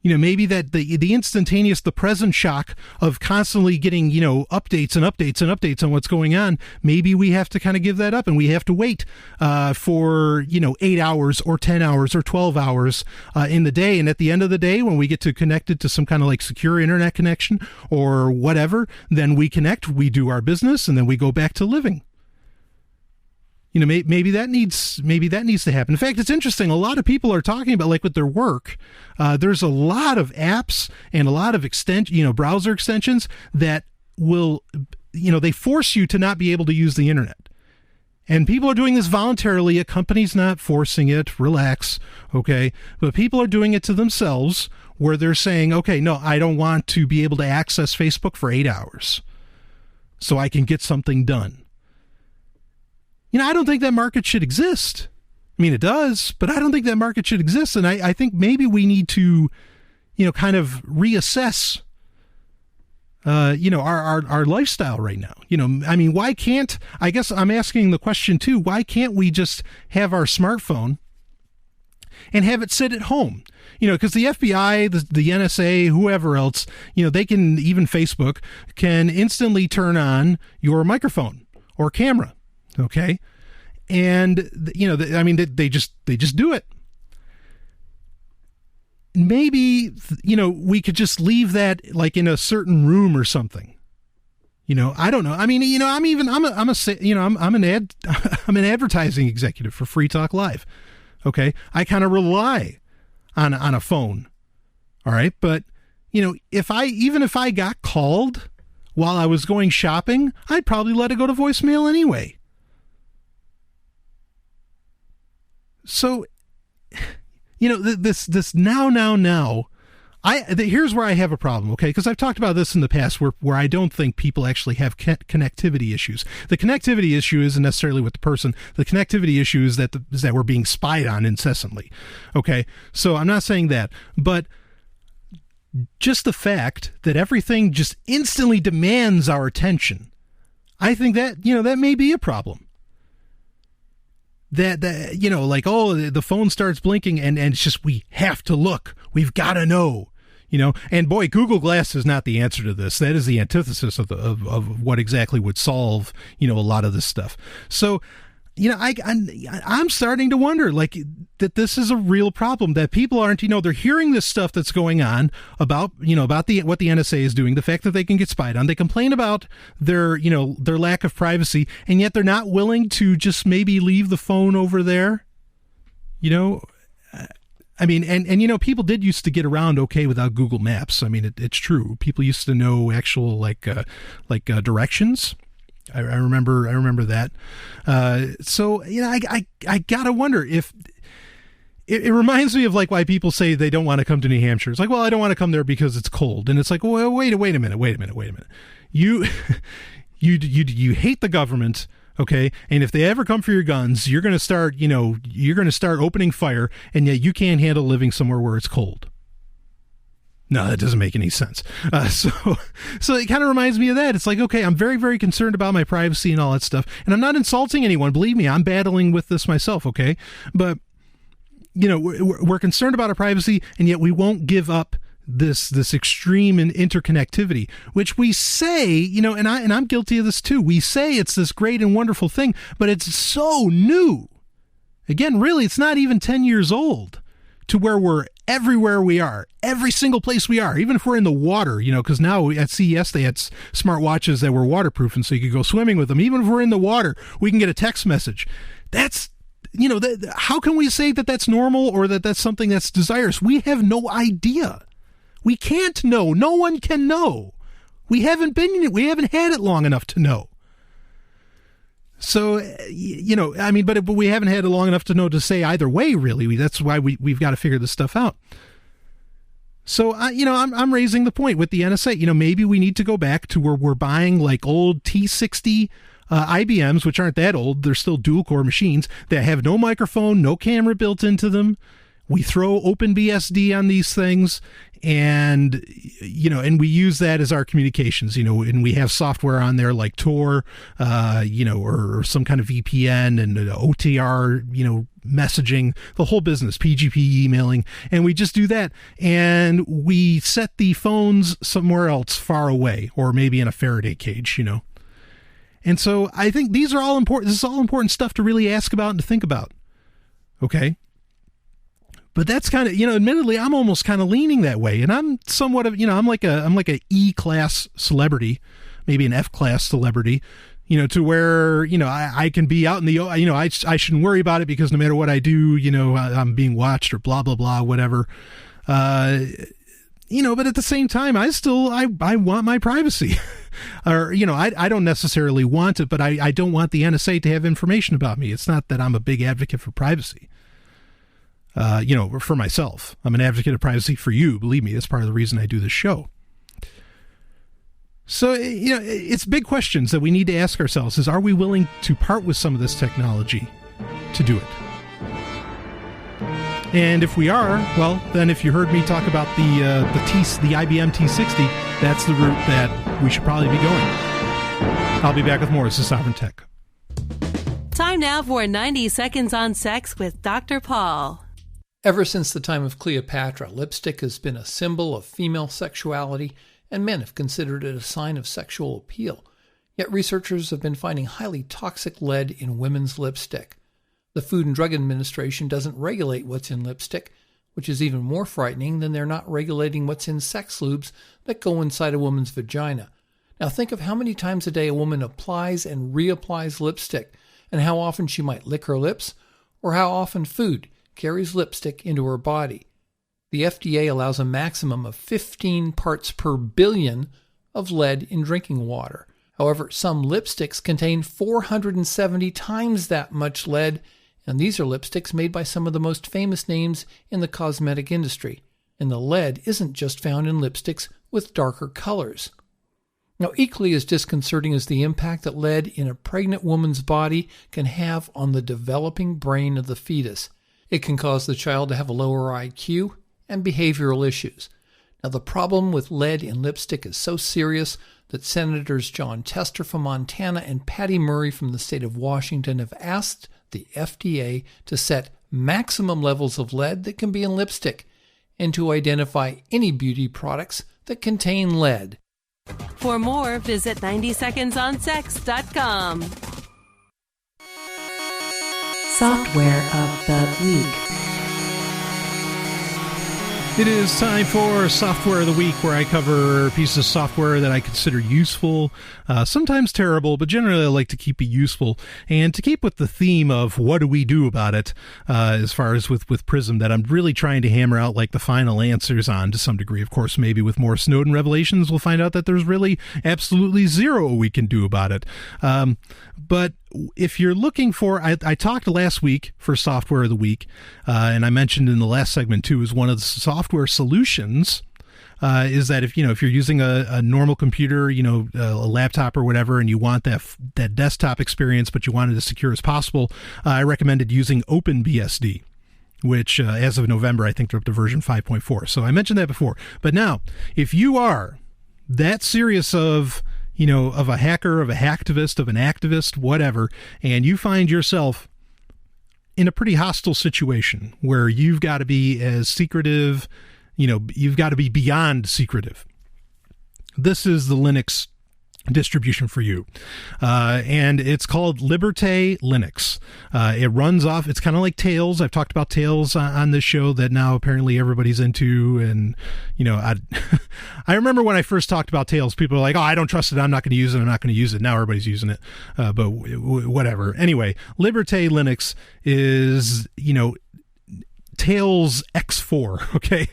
Maybe that the instantaneous, the present shock of constantly getting, updates and updates and updates on what's going on, maybe we have to kind of give that up and we have to wait for, 8 hours or 10 hours or 12 hours in the day. And at the end of the day, when we get to connected to some kind of like secure internet connection or whatever, then we connect, we do our business, and then we go back to living. Maybe that needs to happen. In fact, it's interesting. A lot of people are talking about, like with their work, there's a lot of apps and a lot of browser extensions that will, they force you to not be able to use the internet. And people are doing this voluntarily. A company's not forcing it. Relax. Okay. But people are doing it to themselves where they're saying, okay, no, I don't want to be able to access Facebook for 8 hours so I can get something done. I don't think that market should exist. I mean, it does, but I don't think that market should exist. And I think maybe we need to, kind of reassess, our lifestyle right now. Why can't, I guess I'm asking the question too, why can't we just have our smartphone and have it sit at home? Because the FBI, the NSA, whoever else, they can, even Facebook, can instantly turn on your microphone or camera. Okay. And, they just do it. Maybe, we could just leave that like in a certain room or something. I don't know. I'm an advertising executive for Free Talk Live. Okay. I kind of rely on a phone. All right. But, if I got called while I was going shopping, I'd probably let it go to voicemail anyway. So, this now Here's where I have a problem, okay? Because I've talked about this in the past where I don't think people actually have connectivity issues. The connectivity issue isn't necessarily with the person. The connectivity issue is that we're being spied on incessantly, okay? So I'm not saying that, but just the fact that everything just instantly demands our attention, I think that, that may be a problem. That like, oh, the phone starts blinking and it's just, we have to look. We've got to know. And boy, Google Glass is not the answer to this. That is the antithesis of what exactly would solve, a lot of this stuff. So, I'm starting to wonder, like, that this is a real problem, that people aren't, they're hearing this stuff that's going on about what the NSA is doing, the fact that they can get spied on. They complain about their lack of privacy, and yet they're not willing to just maybe leave the phone over there. I mean, and people did used to get around okay without Google Maps. I mean, it's true. People used to know actual like directions. I remember that. So I gotta wonder if it reminds me of like why people say they don't want to come to New Hampshire. It's like, well, I don't want to come there because it's cold, and it's like, well, wait a minute. You hate the government. Okay. And if they ever come for your guns, you're going to start opening fire, and yet you can't handle living somewhere where it's cold. No, that doesn't make any sense. So it kind of reminds me of that. It's like, okay, I'm very, very concerned about my privacy and all that stuff. And I'm not insulting anyone. Believe me, I'm battling with this myself. Okay. But, we're concerned about our privacy, and yet we won't give up this extreme interconnectivity, which we say, and I'm guilty of this too. We say it's this great and wonderful thing, but it's so new. Again, really, it's not even 10 years old to where we're everywhere we are, every single place we are, even if we're in the water, because now at CES they had smart watches that were waterproof, and so you could go swimming with them. Even if we're in the water, we can get a text message. That's, how can we say that that's normal or that that's something that's desirous? We have no idea. We can't know. No one can know. We haven't had it long enough to know. So, but we haven't had it long enough to know to say either way, really. That's why we've got to figure this stuff out. So, I'm raising the point with the NSA. Maybe we need to go back to where we're buying like old T60 IBMs, which aren't that old. They're still dual core machines that have no microphone, no camera built into them. We throw OpenBSD on these things, and we use that as our communications, and we have software on there like Tor, or some kind of VPN and OTR, messaging, the whole business, PGP emailing, and we just do that, and we set the phones somewhere else far away, or maybe in a Faraday cage, And so I think these are all important. This is all important stuff to really ask about and to think about. Okay. But that's kind of, admittedly, I'm almost kind of leaning that way. And I'm somewhat of, I'm like a E-class celebrity, maybe an F-class celebrity, to where, I can be out in the, I shouldn't worry about it because no matter what I do, I'm being watched or blah, blah, blah, whatever. But at the same time, I want my privacy. Or, I don't necessarily want it, but I don't want the NSA to have information about me. It's not that I'm a big advocate for privacy. For myself. I'm an advocate of privacy for you. Believe me, that's part of the reason I do this show. So, it's big questions that we need to ask ourselves is, are we willing to part with some of this technology to do it? And if we are, well, then if you heard me talk about the IBM T60, that's the route that we should probably be going. I'll be back with more. This is Sovryn Tech. Time now for 90 Seconds on Sex with Dr. Paul. Ever since the time of Cleopatra, lipstick has been a symbol of female sexuality, and men have considered it a sign of sexual appeal. Yet researchers have been finding highly toxic lead in women's lipstick. The Food and Drug Administration doesn't regulate what's in lipstick, which is even more frightening than they're not regulating what's in sex lubes that go inside a woman's vagina. Now think of how many times a day a woman applies and reapplies lipstick, and how often she might lick her lips, or how often food carries lipstick into her body. The FDA allows a maximum of 15 parts per billion of lead in drinking water. However, some lipsticks contain 470 times that much lead, and these are lipsticks made by some of the most famous names in the cosmetic industry. and the lead isn't just found in lipsticks with darker colors. Now, equally as disconcerting is the impact that lead in a pregnant woman's body can have on the developing brain of the fetus. It can cause the child to have a lower IQ and behavioral issues. Now, the problem with lead in lipstick is so serious that Senators John Tester from Montana and Patty Murray from the state of Washington have asked the FDA to set maximum levels of lead that can be in lipstick and to identify any beauty products that contain lead. For more, visit 90secondsonsex.com. Software of the Week. It is time for Software of the Week, where I cover pieces of software that I consider useful, sometimes terrible, but generally I like to keep it useful. And to keep with the theme of what do we do about it, as far as with PRISM, that I'm really trying to hammer out like the final answers on to some degree. Of course, maybe with more Snowden revelations, we'll find out that there's really absolutely zero we can do about it. But if you're looking for, I talked last week for Software of the Week, and I mentioned in the last segment too, is one of the software solutions is that if you're using a normal computer, a laptop or whatever, and you want that desktop experience, but you want it as secure as possible, I recommended using OpenBSD, which as of November, I think they're up to version 5.4. So I mentioned that before. But now, if you are that serious of a hacker, of a hacktivist, of an activist, whatever, and you find yourself in a pretty hostile situation where you've got to be as secretive, you've got to be beyond secretive, this is the Linux distribution for you. And it's called Liberte Linux. It runs off, it's kind of like Tails. I've talked about Tails on this show that now apparently everybody's into. And, I remember when I first talked about Tails, people were like, oh, I don't trust it. I'm not going to use it. Now everybody's using it. But whatever. Anyway, Liberte Linux is, Tails X4. Okay.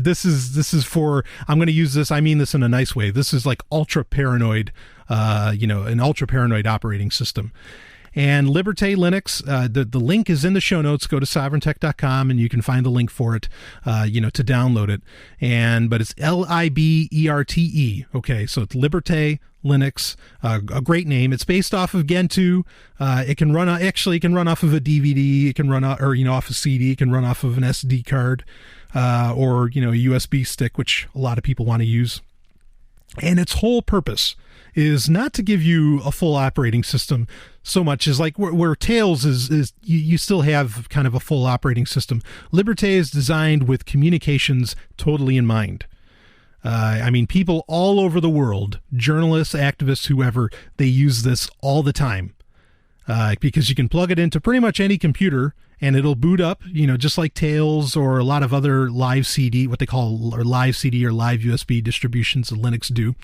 This is for, I'm going to use this. I mean this in a nice way. This is like ultra paranoid, an ultra paranoid operating system. And Liberte Linux, the link is in the show notes. Go to sovryntech.com and you can find the link for it, to download it. But it's Liberte. Okay. So it's Liberte Linux, a great name. It's based off of Gentoo. It can run off of a DVD. It can run off a CD. It can run off of an SD card, or a USB stick, which a lot of people want to use. And its whole purpose is not to give you a full operating system so much as like where Tails is you still have kind of a full operating system. Liberte is designed with communications totally in mind. People all over the world, journalists, activists, whoever, they use this all the time, because you can plug it into pretty much any computer and it'll boot up, just like Tails or a lot of other live CD, what they call or live CD or live USB distributions that Linux do.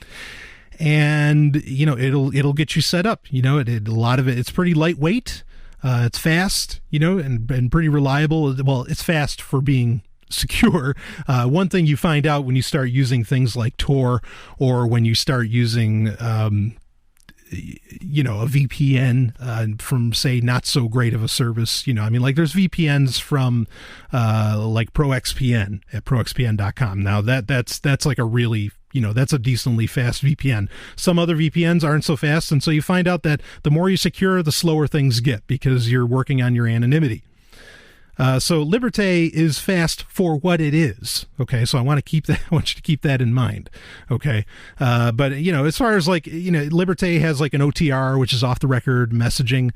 And, it'll get you set up, a lot of it, it's pretty lightweight. It's fast, and pretty reliable. Well, it's fast for being secure. One thing you find out when you start using things like Tor, or when you start using, a VPN from, say, not so great of a service, there's VPNs from like ProXPN at proxpn.com. Now that's like a really, that's a decently fast VPN. Some other VPNs aren't so fast, and so you find out that the more you secure, the slower things get because you're working on your anonymity. So Liberte is fast for what it is. Okay. So I want you to keep that in mind. Okay. But as far as Liberte has like an OTR, which is off the record messaging,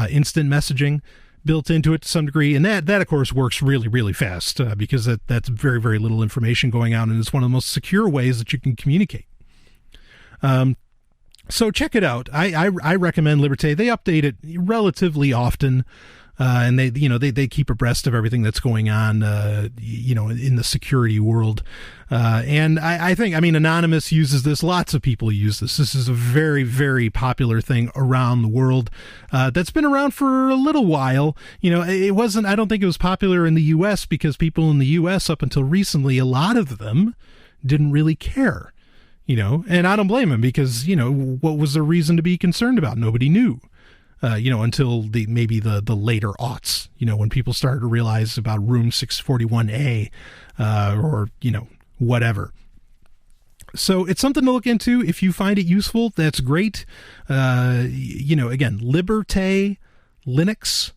instant messaging built into it to some degree. And that of course works really, really fast, because that's very, very little information going out. And it's one of the most secure ways that you can communicate. So check it out. I recommend Liberte. They update it relatively often. And they keep abreast of everything that's going on, in the security world. And I think, Anonymous uses this. Lots of people use this. This is a very, very popular thing around the world, that's been around for a little while. I don't think it was popular in the U.S. because people in the U.S. up until recently, a lot of them didn't really care, and I don't blame them because, what was the reason to be concerned about? Nobody knew. until maybe the later aughts, when people started to realize about Room 641A, or whatever. So it's something to look into. If you find it useful, that's great. Again, Liberte Linux.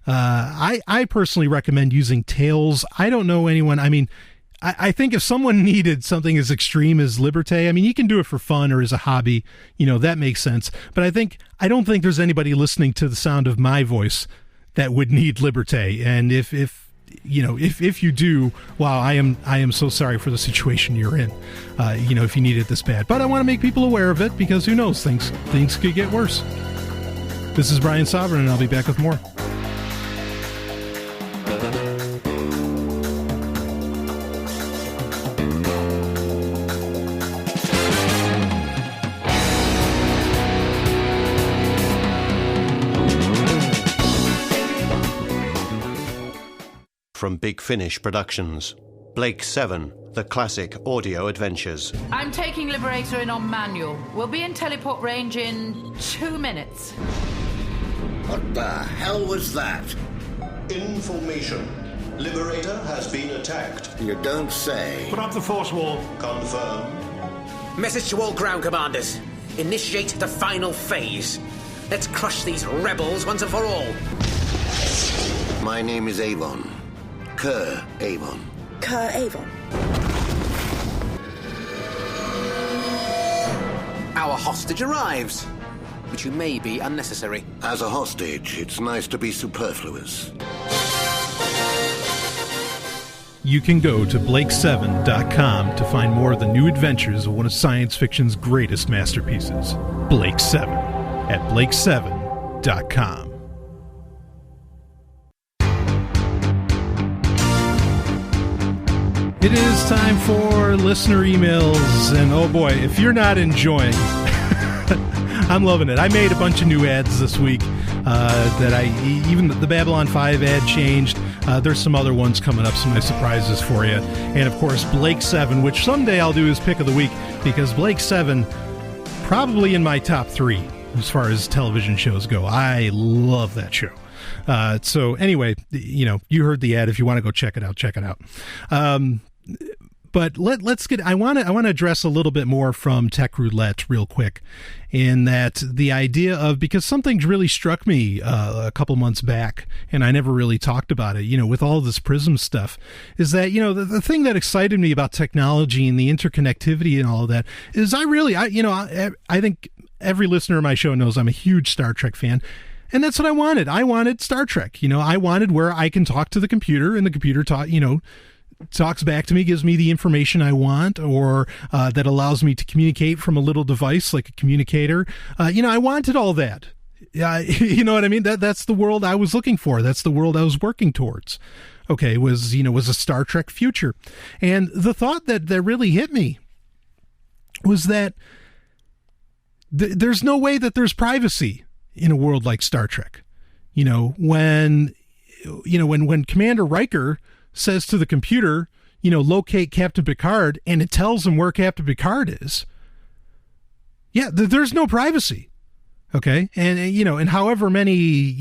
I personally recommend using Tails. I don't know anyone. I mean, I think if someone needed something as extreme as Liberte, I mean, you can do it for fun or as a hobby, that makes sense. But I don't think there's anybody listening to the sound of my voice that would need Liberte. And if you do, wow, I am so sorry for the situation you're in, if you need it this bad. But I want to make people aware of it because who knows, things could get worse. This is Brian Sovryn, and I'll be back with more. From Big Finish Productions, Blake 7, The Classic Audio Adventures. I'm taking Liberator in on manual. We'll be in teleport range in 2 minutes. What the hell was that? Information. Liberator has been attacked. You don't say. Put up the force wall. Confirm. Message to all ground commanders. Initiate the final phase. Let's crush these rebels once and for all. My name is Avon. Kerr Avon. Kerr Avon. Our hostage arrives, which you may be unnecessary. As a hostage, it's nice to be superfluous. You can go to Blake7.com to find more of the new adventures of one of science fiction's greatest masterpieces, Blake 7, at Blake7.com. It is time for listener emails, and oh boy, if you're not enjoying, I'm loving it. I made a bunch of new ads this week even the Babylon 5 ad changed. There's some other ones coming up, some nice surprises for you. And of course, Blake 7, which someday I'll do as pick of the week, because Blake 7, probably in my top 3 as far as television shows go. I love that show. So anyway, you heard the ad. If you want to go check it out, check it out. But let's get. I want to address a little bit more from Tech Roulette real quick, in that the idea of, because something really struck me a couple months back, and I never really talked about it. With all this PRISM stuff, is that the thing that excited me about technology and the interconnectivity and all of that is I think every listener of my show knows I'm a huge Star Trek fan. And that's what I wanted. I wanted Star Trek. I wanted where I can talk to the computer, and the computer talks back to me, gives me the information I want, or that allows me to communicate from a little device like a communicator. I wanted all that. You know what I mean? That's the world I was looking for. That's the world I was working towards. Okay, was a Star Trek future. And the thought that really hit me was that there's no way that there's privacy in a world like Star Trek. When Commander Riker says to the computer, locate Captain Picard, and it tells him where Captain Picard is. Yeah, there's no privacy. Okay. And however many,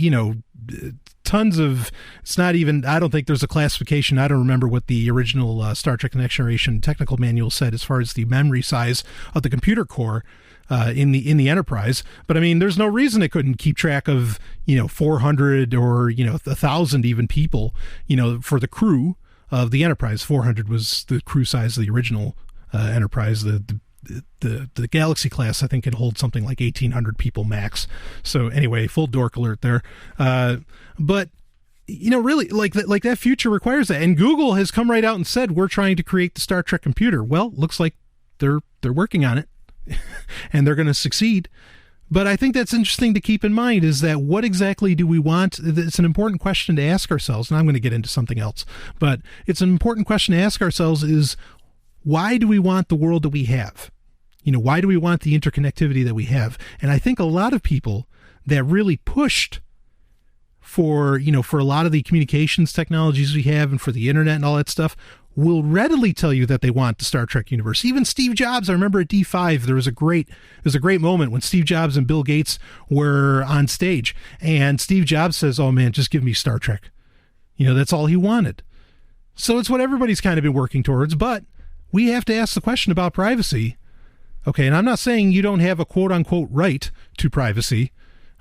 tons of, it's not even, I don't think there's a classification. I don't remember what the original Star Trek Next Generation technical manual said as far as the memory size of the computer core in the Enterprise. But I mean, there's no reason it couldn't keep track of, 400 or, 1,000 even people, for the crew of the Enterprise. 400 was the crew size of the original Enterprise. The Galaxy class, I think, can hold something like 1,800 people max. So anyway, full dork alert there. But really, like that future requires that. And Google has come right out and said, we're trying to create the Star Trek computer. Well, looks like they're working on it. And they're going to succeed. But I think that's interesting to keep in mind, is that what exactly do we want? It's an important question to ask ourselves, and I'm going to get into something else. But it's an important question to ask ourselves is, why do we want the world that we have? Why do we want the interconnectivity that we have? And I think a lot of people that really pushed for a lot of the communications technologies we have and for the internet and all that stuff will readily tell you that they want the Star Trek universe. Even Steve Jobs, I remember at D5, there was a great moment when Steve Jobs and Bill Gates were on stage, and Steve Jobs says, "Oh man, just give me Star Trek." That's all he wanted. So it's what everybody's kind of been working towards, but we have to ask the question about privacy. Okay, and I'm not saying you don't have a quote-unquote right to privacy,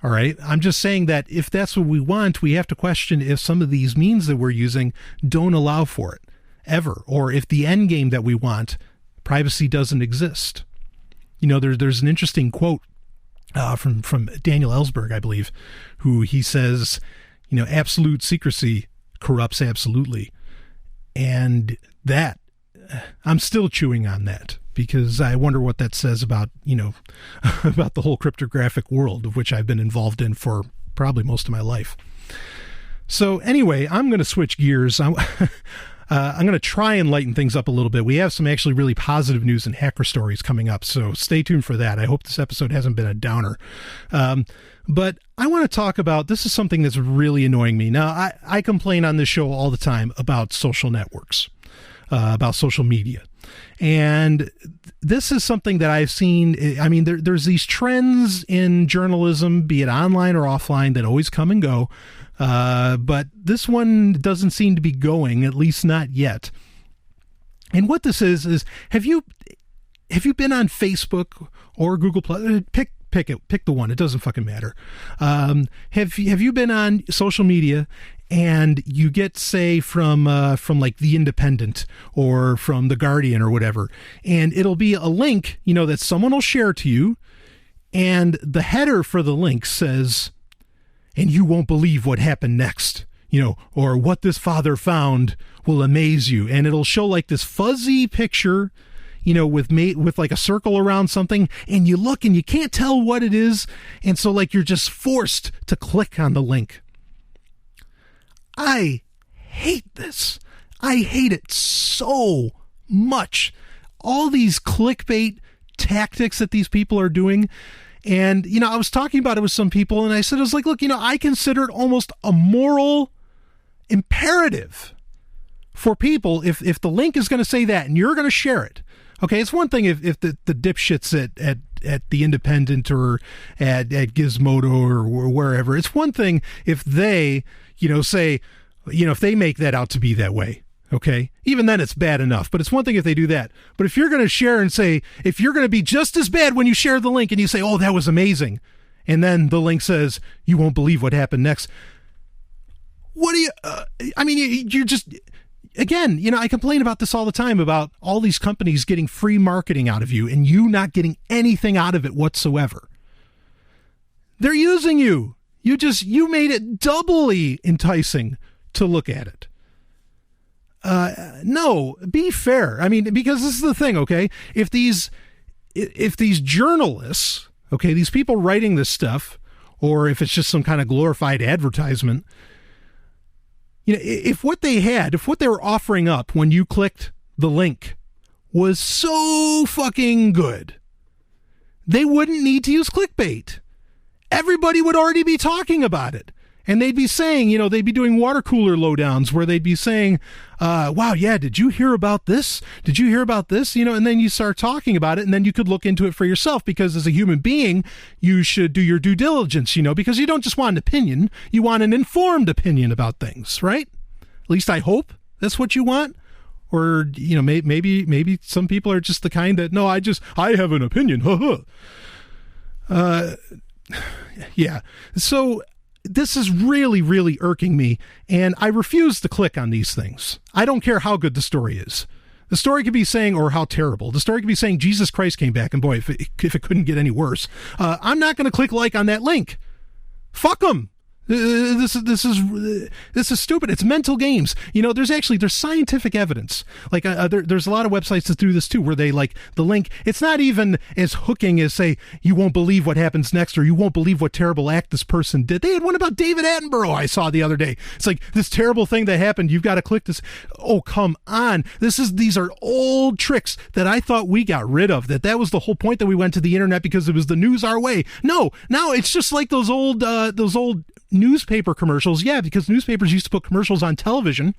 all right? I'm just saying that if that's what we want, we have to question if some of these means that we're using don't allow for it, ever, or if the end game that we want, privacy doesn't exist. There's an interesting quote from Daniel Ellsberg, I believe, who he says, absolute secrecy corrupts absolutely. And that, I'm still chewing on that, because I wonder what that says about, about the whole cryptographic world of which I've been involved in for probably most of my life. So anyway, I'm going to switch gears. I'm going to try and lighten things up a little bit. We have some actually really positive news and hacker stories coming up, so stay tuned for that. I hope this episode hasn't been a downer. But I want to talk about, this is something that's really annoying me. Now, I complain on this show all the time about social networks, about social media. And this is something that I've seen. I mean, there's these trends in journalism, be it online or offline, that always come and go. But this one doesn't seem to be going, at least not yet. And what this is have you been on Facebook or Google Plus? Pick the one. It doesn't fucking matter. Have you been on social media and you get, say, from like The Independent or from The Guardian or whatever, and it'll be a link, that someone will share to you, and the header for the link says, "And you won't believe what happened next," or "What this father found will amaze you," and it'll show like this fuzzy picture, with like a circle around something, and you look and you can't tell what it is, and so like you're just forced to click on the link. I hate this. I hate it so much. All these clickbait tactics that these people are doing. And, I was talking about it with some people, and I said, look, I consider it almost a moral imperative for people, if the link is going to say that and you're going to share it. Okay, it's one thing if the dipshits at The Independent or at Gizmodo or wherever. It's one thing if they, say, if they make that out to be that way. Okay, even then it's bad enough, but it's one thing if they do that. But if you're going to share and say, if you're going to be just as bad when you share the link and you say, "Oh, that was amazing," and then the link says, "You won't believe what happened next." What do you, you're just, again, I complain about this all the time about all these companies getting free marketing out of you and you not getting anything out of it whatsoever. They're using you. You made it doubly enticing to look at it. No, be fair. I mean, because this is the thing, okay? If these journalists, okay, these people writing this stuff, or if it's just some kind of glorified advertisement, if what they were offering up when you clicked the link was so fucking good, they wouldn't need to use clickbait. Everybody would already be talking about it. And they'd be saying, they'd be doing water cooler lowdowns where they'd be saying, "Wow, yeah, did you hear about this? Did you hear about this?" And then you start talking about it, and then you could look into it for yourself, because as a human being, you should do your due diligence, because you don't just want an opinion, you want an informed opinion about things, right? At least I hope that's what you want. Or, maybe some people are just the kind that, "No, I have an opinion." Yeah. So this is really, really irking me, and I refuse to click on these things. I don't care how good the story is. The story could be saying, or how terrible. The story could be saying Jesus Christ came back, and boy, if it couldn't get any worse. I'm not going to click like on that link. Fuck them. This is stupid. It's mental games. There's scientific evidence. Like there's a lot of websites that do this too, where they like the link. It's not even as hooking as say, "You won't believe what happens next," or "You won't believe what terrible act this person did." They had one about David Attenborough I saw the other day. It's like, this terrible thing that happened. You've got to click this. Oh, come on. These are old tricks that I thought we got rid of. That was the whole point that we went to the internet, because it was the news our way. No, now it's just like those old newspaper commercials. Yeah, because newspapers used to put commercials on television,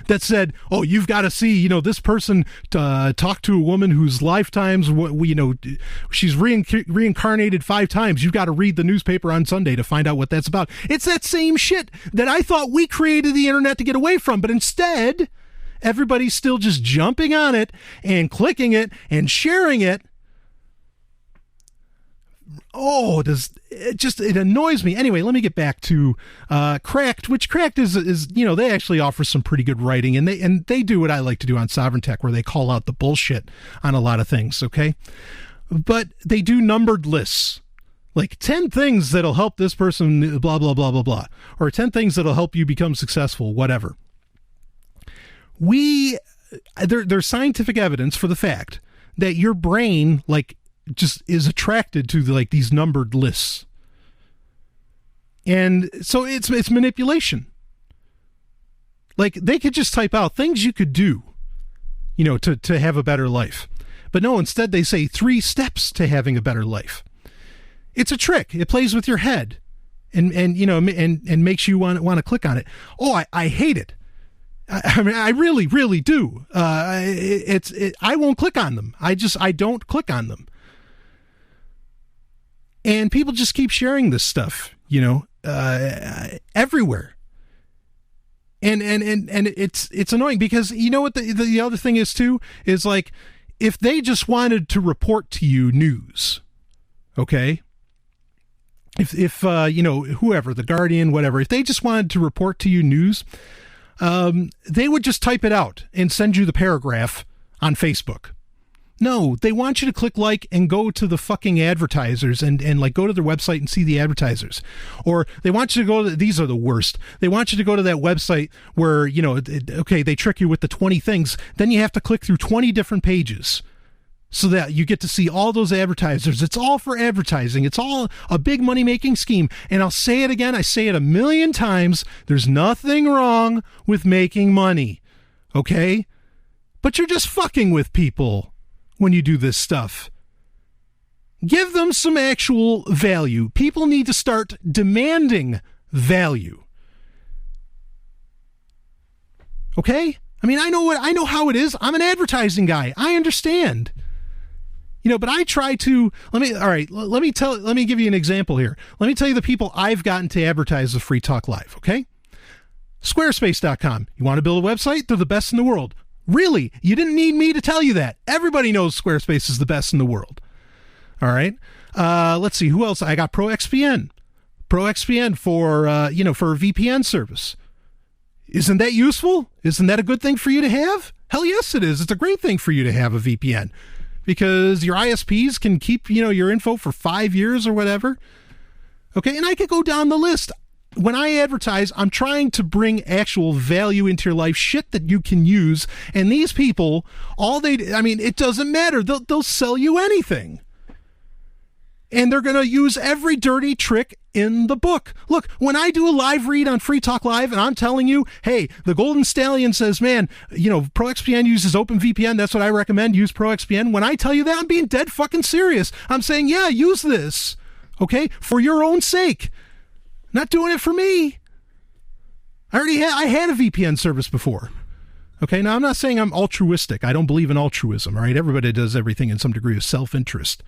that said, oh, you've got to see, this person talk to a woman whose lifetimes, she's reincarnated 5 times. You've got to read the newspaper on Sunday to find out what that's about. It's that same shit that I thought we created the internet to get away from, but instead, everybody's still just jumping on it and clicking it and sharing it. Oh, it annoys me. Anyway, let me get back to Cracked, which Cracked is they actually offer some pretty good writing, and they do what I like to do on Sovryn Tech, where they call out the bullshit on a lot of things, okay? But they do numbered lists, like 10 things that'll help this person, blah, blah, blah, blah, blah, or 10 things that'll help you become successful, whatever. There's scientific evidence for the fact that your brain, just is attracted to these numbered lists. And so it's manipulation. They could just type out things you could do, to have a better life. But no, instead they say 3 steps to having a better life. It's a trick. It plays with your head and makes you want to click on it. Oh, I hate it. I mean, I really, really do. I won't click on them. I don't click on them. And people just keep sharing this stuff, everywhere. And it's annoying because you know what the other thing is too, is if they just wanted to report to you news, okay? If whoever, The Guardian, whatever, if they just wanted to report to you news, they would just type it out and send you the paragraph on Facebook. No, they want you to click and go to the fucking advertisers and go to their website and see the advertisers. Or they want you to go to, these are the worst. They want you to go to that website where, they trick you with the 20 things. Then you have to click through 20 different pages so that you get to see all those advertisers. It's all for advertising. It's all a big money-making scheme. And I'll say it again. I say it 1,000,000 times. There's nothing wrong with making money. Okay? But you're just fucking with people when you do this stuff. Give them some actual value. People need to start demanding value. Okay? I mean, I know how it is. I'm an advertising guy. I understand. But I try to, let me give you an example here. Let me tell you the people I've gotten to advertise with Free Talk Live, okay? Squarespace.com. You want to build a website? They're the best in the world. Really? You didn't need me to tell you that. Everybody knows Squarespace is the best in the world. All right. Let's see. Who else? I got ProXPN. ProXPN for a VPN service. Isn't that useful? Isn't that a good thing for you to have? Hell yes, it is. It's a great thing for you to have a VPN because your ISPs can keep, your info for 5 years or whatever. Okay. And I could go down the list. When I advertise, I'm trying to bring actual value into your life, shit that you can use. And these people, it doesn't matter. They'll sell you anything. And they're going to use every dirty trick in the book. Look, when I do a live read on Free Talk Live and I'm telling you, hey, the Golden Stallion says, man, ProXPN uses OpenVPN. That's what I recommend. Use ProXPN. When I tell you that, I'm being dead fucking serious. I'm saying, yeah, use this. Okay? For your own sake. Not doing it for me. I had a VPN service before. Okay, now I'm not saying I'm altruistic. I don't believe in altruism, all right? Everybody does everything in some degree of self-interest.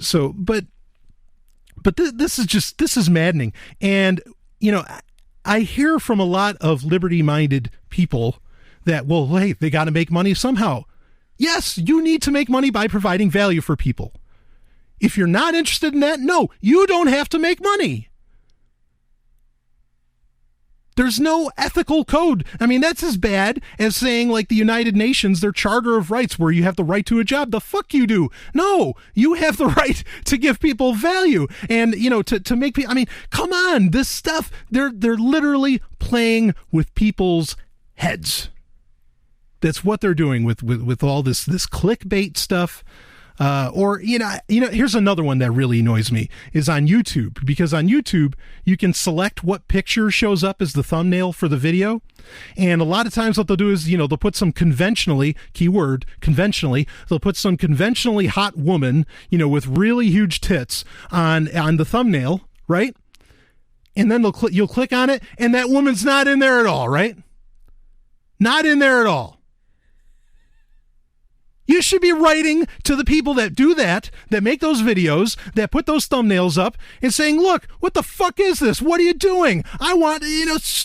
So, but this is maddening. And, I hear from a lot of liberty-minded people that, well, hey, they got to make money somehow. Yes, you need to make money by providing value for people. If you're not interested in that, no, you don't have to make money. There's no ethical code. I mean, that's as bad as saying the United Nations, their Charter of Rights, where you have the right to a job. The fuck you do. No, you have the right to give people value and, to make people, come on, this stuff, they're literally playing with people's heads. That's what they're doing with all this clickbait stuff. Here's another one that really annoys me is on YouTube, because on YouTube, you can select what picture shows up as the thumbnail for the video. And a lot of times what they'll do is, they'll put some conventionally hot woman, with really huge tits on the thumbnail, right? And then you'll click on it and that woman's not in there at all, right? Not in there at all. You should be writing to the people that do that make those videos, that put those thumbnails up, and saying, look, what the fuck is this? What are you doing? I want,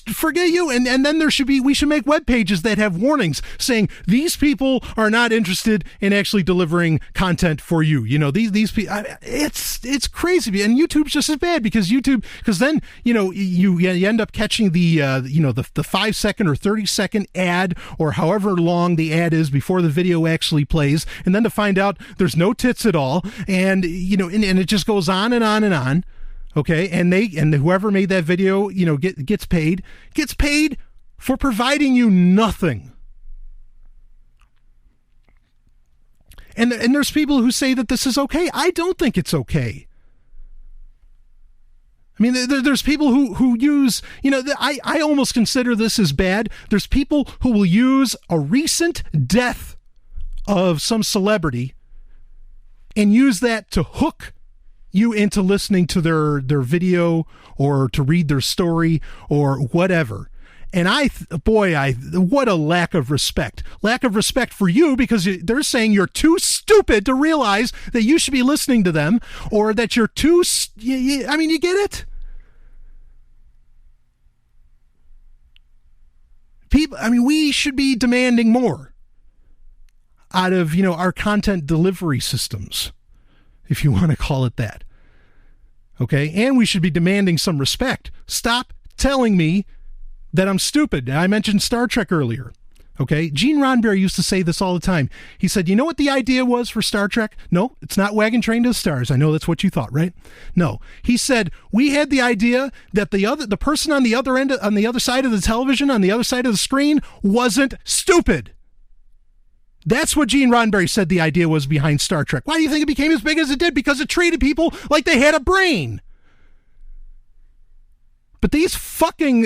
forget you. And then we should make web pages that have warnings saying these people are not interested in actually delivering content for you. These people, it's crazy. And YouTube's just as bad because then, you end up catching the 5-second or 30-second ad or however long the ad is before the video actually plays, and then to find out there's no tits at all, and and it just goes on and on and on. Okay, and whoever made that video, gets paid for providing you nothing. And there's people who say that this is okay. I don't think it's okay. I mean, there's people who use, I almost consider this as bad. There's people who will use a recent death of some celebrity and use that to hook you into listening to their video or to read their story or whatever. And what a lack of respect. Lack of respect for you because they're saying you're too stupid to realize that you should be listening to them, or that you're too, you get it? People, we should be demanding more out of, our content delivery systems, if you want to call it that. Okay? And we should be demanding some respect. Stop telling me that I'm stupid. I mentioned Star Trek earlier. Okay? Gene Roddenberry used to say this all the time. He said, you know what the idea was for Star Trek? No, it's not Wagon Train to the Stars. I know that's what you thought, right? No. He said, we had the idea that the person on the other side of the television, on the other side of the screen, wasn't stupid. That's what Gene Roddenberry said the idea was behind Star Trek. Why do you think it became as big as it did? Because it treated people like they had a brain. But these fucking,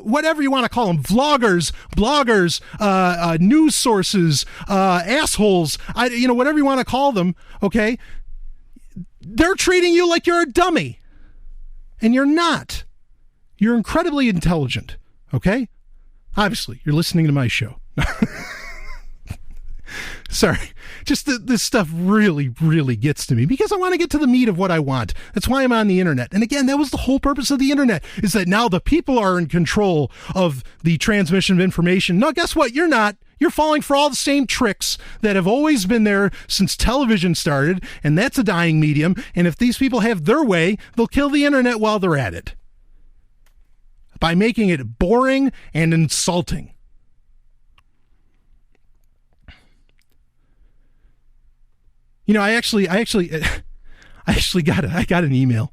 whatever you want to call them, vloggers, bloggers, news sources, assholes, whatever you want to call them, okay? They're treating you like you're a dummy. And you're not. You're incredibly intelligent, okay? Obviously, you're listening to my show. Sorry, just this stuff really, really gets to me because I want to get to the meat of what I want. That's why I'm on the internet. And again, that was the whole purpose of the internet, is that now the people are in control of the transmission of information. No, guess what? You're not. You're falling for all the same tricks that have always been there since television started, and that's a dying medium. And if these people have their way, they'll kill the internet while they're at it by making it boring and insulting. I actually got an email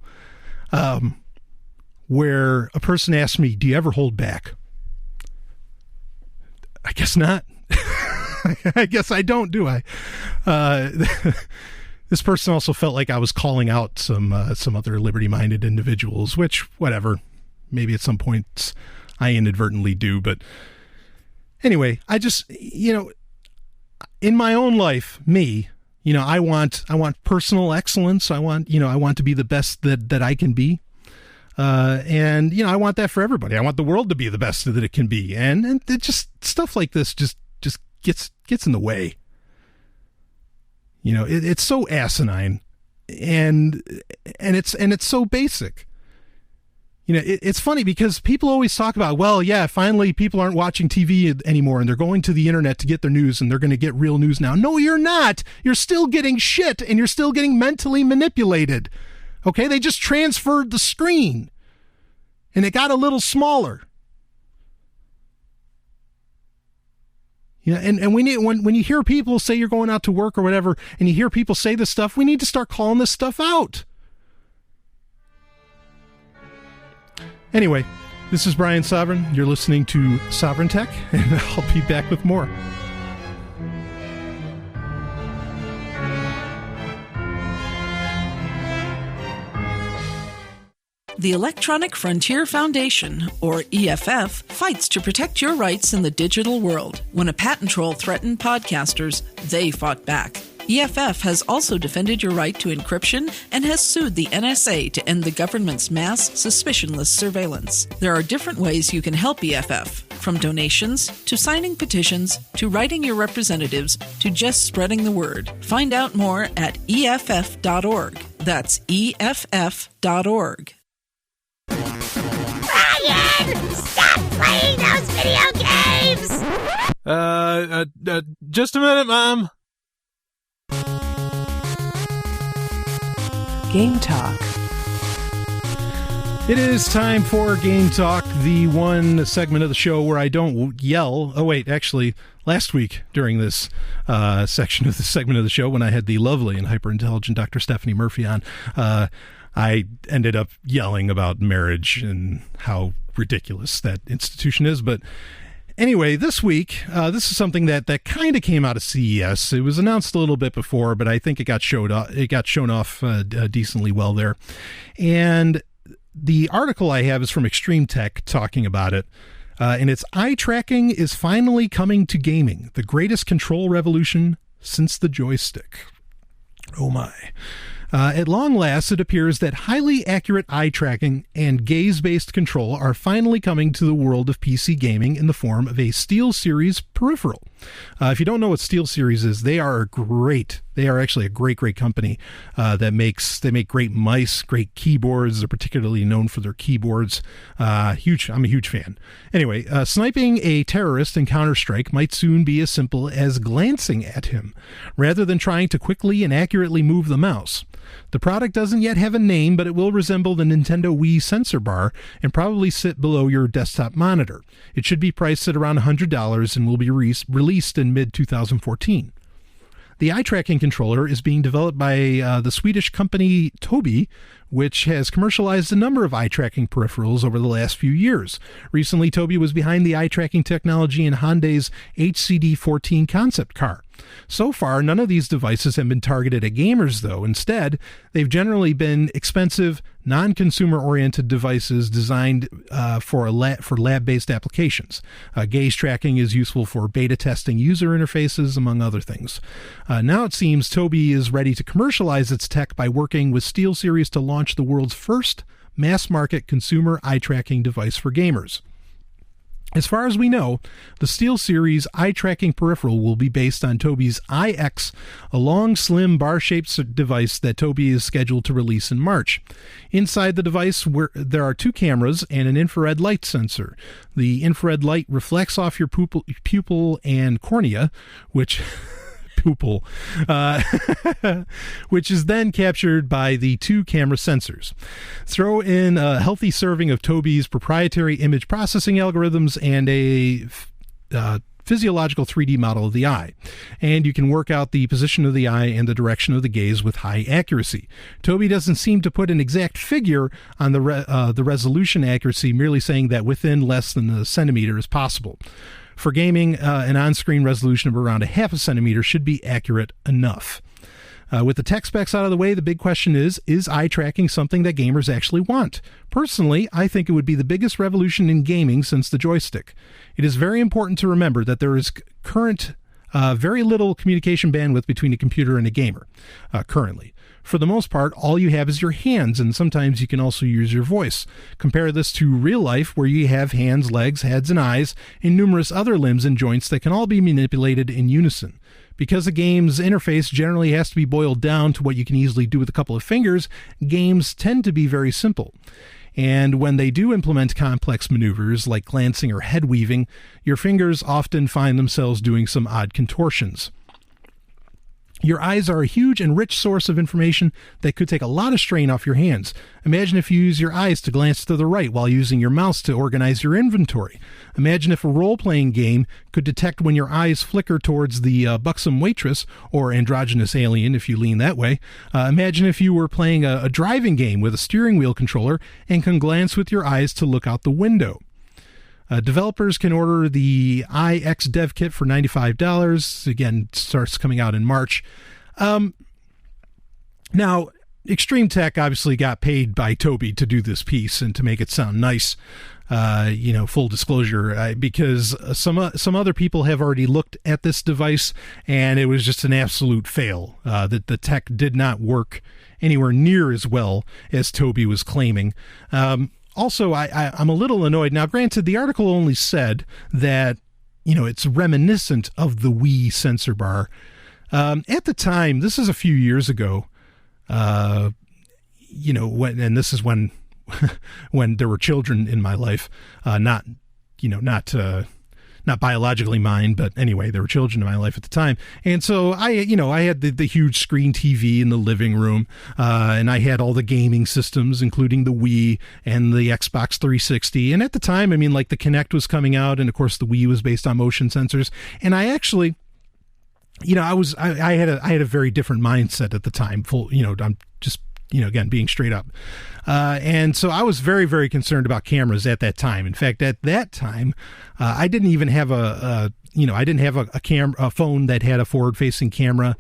where a person asked me, "Do you ever hold back?" I guess not. I guess I don't, do I? This person also felt like I was calling out some other liberty-minded individuals, which, whatever, maybe at some points I inadvertently do. But anyway, I just, in my own life, I want personal excellence. I want to be the best that I can be. And I want that for everybody. I want the world to be the best that it can be. And it just, stuff like this just gets in the way. It's so asinine and it's so basic. It's funny because people always talk about, well, yeah, finally people aren't watching TV anymore and they're going to the internet to get their news and they're going to get real news now. No, you're not. You're still getting shit and you're still getting mentally manipulated. Okay? They just transferred the screen and it got a little smaller. And we need, when you hear people say you're going out to work or whatever, and you hear people say this stuff, we need to start calling this stuff out. Anyway, this is Brian Sovryn. You're listening to Sovryn Tech, and I'll be back with more. The Electronic Frontier Foundation, or EFF, fights to protect your rights in the digital world. When a patent troll threatened podcasters, they fought back. EFF has also defended your right to encryption and has sued the NSA to end the government's mass, suspicionless surveillance. There are different ways you can help EFF, from donations to signing petitions to writing your representatives to just spreading the word. Find out more at EFF.org. That's EFF.org. Brian! Stop playing those video games! Just a minute, Mom. Game Talk. It is time for Game Talk, the one segment of the show where I don't yell. Oh, wait, actually, last week during this segment of the show, when I had the lovely and hyper-intelligent Dr. Stephanie Murphy on, I ended up yelling about marriage and how ridiculous that institution is. But anyway, this week, this is something that kind of came out of CES. It was announced a little bit before, but I think it got shown off decently well there. And the article I have is from Extreme Tech talking about it. And it's eye tracking is finally coming to gaming. The greatest control revolution since the joystick. Oh my. At long last, it appears that highly accurate eye tracking and gaze-based control are finally coming to the world of PC gaming in the form of a SteelSeries peripheral. If you don't know what SteelSeries is, they are great. They are actually a great company they make great mice, great keyboards. They're particularly known for their keyboards. I'm a huge fan. Anyway, sniping a terrorist in Counter-Strike might soon be as simple as glancing at him, rather than trying to quickly and accurately move the mouse. The product doesn't yet have a name, but it will resemble the Nintendo Wii sensor bar and probably sit below your desktop monitor. It should be priced at around $100 and will be released in mid-2014. The eye tracking controller is being developed by the Swedish company Tobii, which has commercialized a number of eye tracking peripherals over the last few years. Recently, Tobii was behind the eye tracking technology in Hyundai's HCD14 concept car. So far, none of these devices have been targeted at gamers, though. Instead, they've generally been expensive, non-consumer-oriented devices designed for lab-based applications. Gaze tracking is useful for beta testing user interfaces, among other things. Now it seems Tobii is ready to commercialize its tech by working with SteelSeries to launch the world's first mass-market consumer eye-tracking device for gamers. As far as we know, the SteelSeries eye-tracking peripheral will be based on Tobii's iX, a long, slim, bar-shaped device that Tobii is scheduled to release in March. Inside the device, there are two cameras and an infrared light sensor. The infrared light reflects off your pupil and cornea, which is then captured by the two camera sensors. Throw in a healthy serving of Tobii's proprietary image processing algorithms and a physiological 3D model of the eye, and you can work out the position of the eye and the direction of the gaze with high accuracy. Tobii doesn't seem to put an exact figure on the resolution accuracy, merely saying that within less than a centimeter is possible. For gaming, an on-screen resolution of around 0.5 centimeter should be accurate enough. With the tech specs out of the way, the big question is eye tracking something that gamers actually want? Personally, I think it would be the biggest revolution in gaming since the joystick. It is very important to remember that there is current very little communication bandwidth between a computer and a gamer currently. For the most part, all you have is your hands, and sometimes you can also use your voice. Compare this to real life, where you have hands, legs, heads, and eyes, and numerous other limbs and joints that can all be manipulated in unison. Because a game's interface generally has to be boiled down to what you can easily do with a couple of fingers, games tend to be very simple. And when they do implement complex maneuvers like glancing or head weaving, your fingers often find themselves doing some odd contortions. Your eyes are a huge and rich source of information that could take a lot of strain off your hands. Imagine if you use your eyes to glance to the right while using your mouse to organize your inventory. Imagine if a role-playing game could detect when your eyes flicker towards the buxom waitress, or androgynous alien if you lean that way. Imagine if you were playing a driving game with a steering wheel controller and can glance with your eyes to look out the window. Developers can order the iX Dev Kit for $95. Again, starts coming out in March. Now, Extreme Tech obviously got paid by Toby to do this piece and to make it sound nice. Full disclosure, because some other people have already looked at this device, and it was just an absolute fail. That the tech did not work anywhere near as well as Toby was claiming. Also, I'm a little annoyed. Now, granted, the article only said that, it's reminiscent of the Wii sensor bar. At the time, this is a few years ago, and this is when there were children in my life, not biologically mine, but anyway, there were children in my life at the time. And so I had the huge screen TV in the living room, and I had all the gaming systems, including the Wii and the Xbox 360. And at the time, the Kinect was coming out, and of course the Wii was based on motion sensors. And I actually, I had a very different mindset at the time. I'm just, again, being straight up. And so I was very, very concerned about cameras at that time. In fact, at that time, I didn't even have a phone that had a forward-facing camera.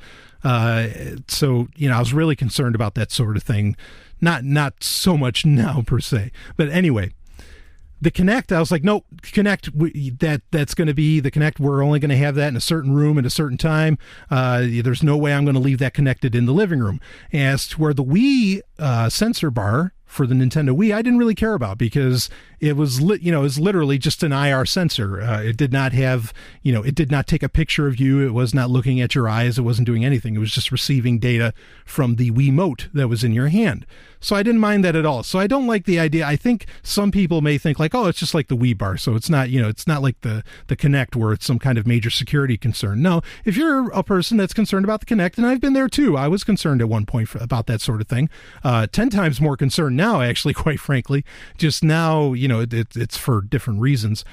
So I was really concerned about that sort of thing. Not so much now per se, but anyway. The Kinect, I was like, nope, Kinect, that's going to be the Kinect. We're only going to have that in a certain room at a certain time. There's no way I'm going to leave that connected in the living room. As to where the Wii sensor bar for the Nintendo Wii, I didn't really care about, because it was literally just an IR sensor. It did not have, it did not take a picture of you. It was not looking at your eyes. It wasn't doing anything. It was just receiving data from the Wiimote that was in your hand. So I didn't mind that at all. So I don't like the idea. I think some people may think like, oh, it's just like the Wii bar. So it's not, it's not like the Kinect where it's some kind of major security concern. No, if you're a person that's concerned about the Kinect, and I've been there too, I was concerned at one point about that sort of thing. 10 times more concerned now, actually, quite frankly. Just now, it's for different reasons.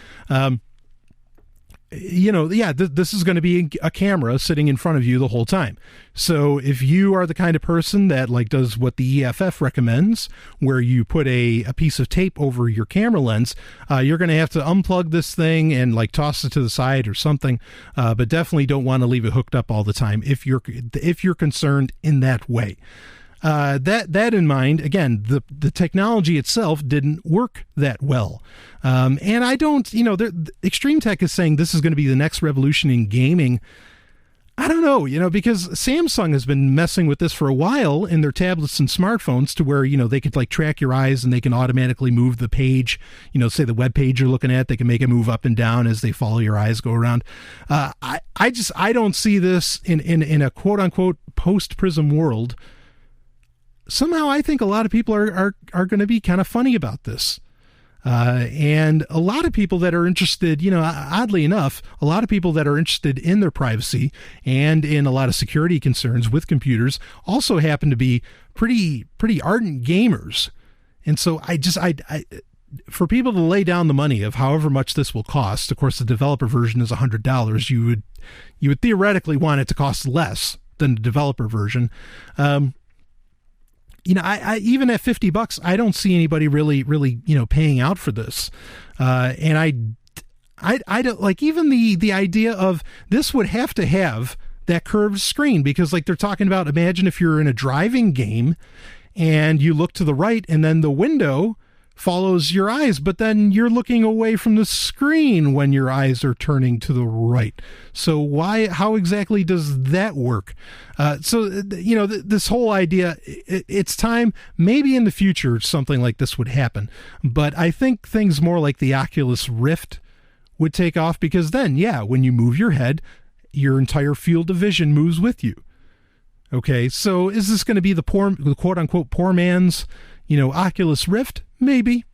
This is going to be a camera sitting in front of you the whole time. So if you are the kind of person that does what the EFF recommends, where you put a piece of tape over your camera lens, you're going to have to unplug this thing and toss it to the side or something. But definitely don't want to leave it hooked up all the time if you're concerned in that way. That in mind, again, the technology itself didn't work that well. And I don't, Extreme Tech is saying this is going to be the next revolution in gaming. I don't know, because Samsung has been messing with this for a while in their tablets and smartphones, to where, they could track your eyes and they can automatically move the page, say the web page you're looking at, they can make it move up and down as they follow your eyes go around. I don't see this in a quote unquote post-PRISM world. Somehow I think a lot of people are going to be kind of funny about this. And a lot of people that are interested, oddly enough, a lot of people that are interested in their privacy and in a lot of security concerns with computers also happen to be pretty ardent gamers. And so I for people to lay down the money of however much this will cost, of course, the developer version is $100. You would theoretically want it to cost less than the developer version. I even at $50, I don't see anybody really, paying out for this. And I don't like even the idea of this would have to have that curved screen, because they're talking about, imagine if you're in a driving game and you look to the right and then the window follows your eyes, but then you're looking away from the screen when your eyes are turning to the right. So how exactly does that work? This whole idea, it's time, maybe in the future, something like this would happen. But I think things more like the Oculus Rift would take off, because then, when you move your head, your entire field of vision moves with you. Okay, so is this going to be the quote unquote poor man's, Oculus Rift? Maybe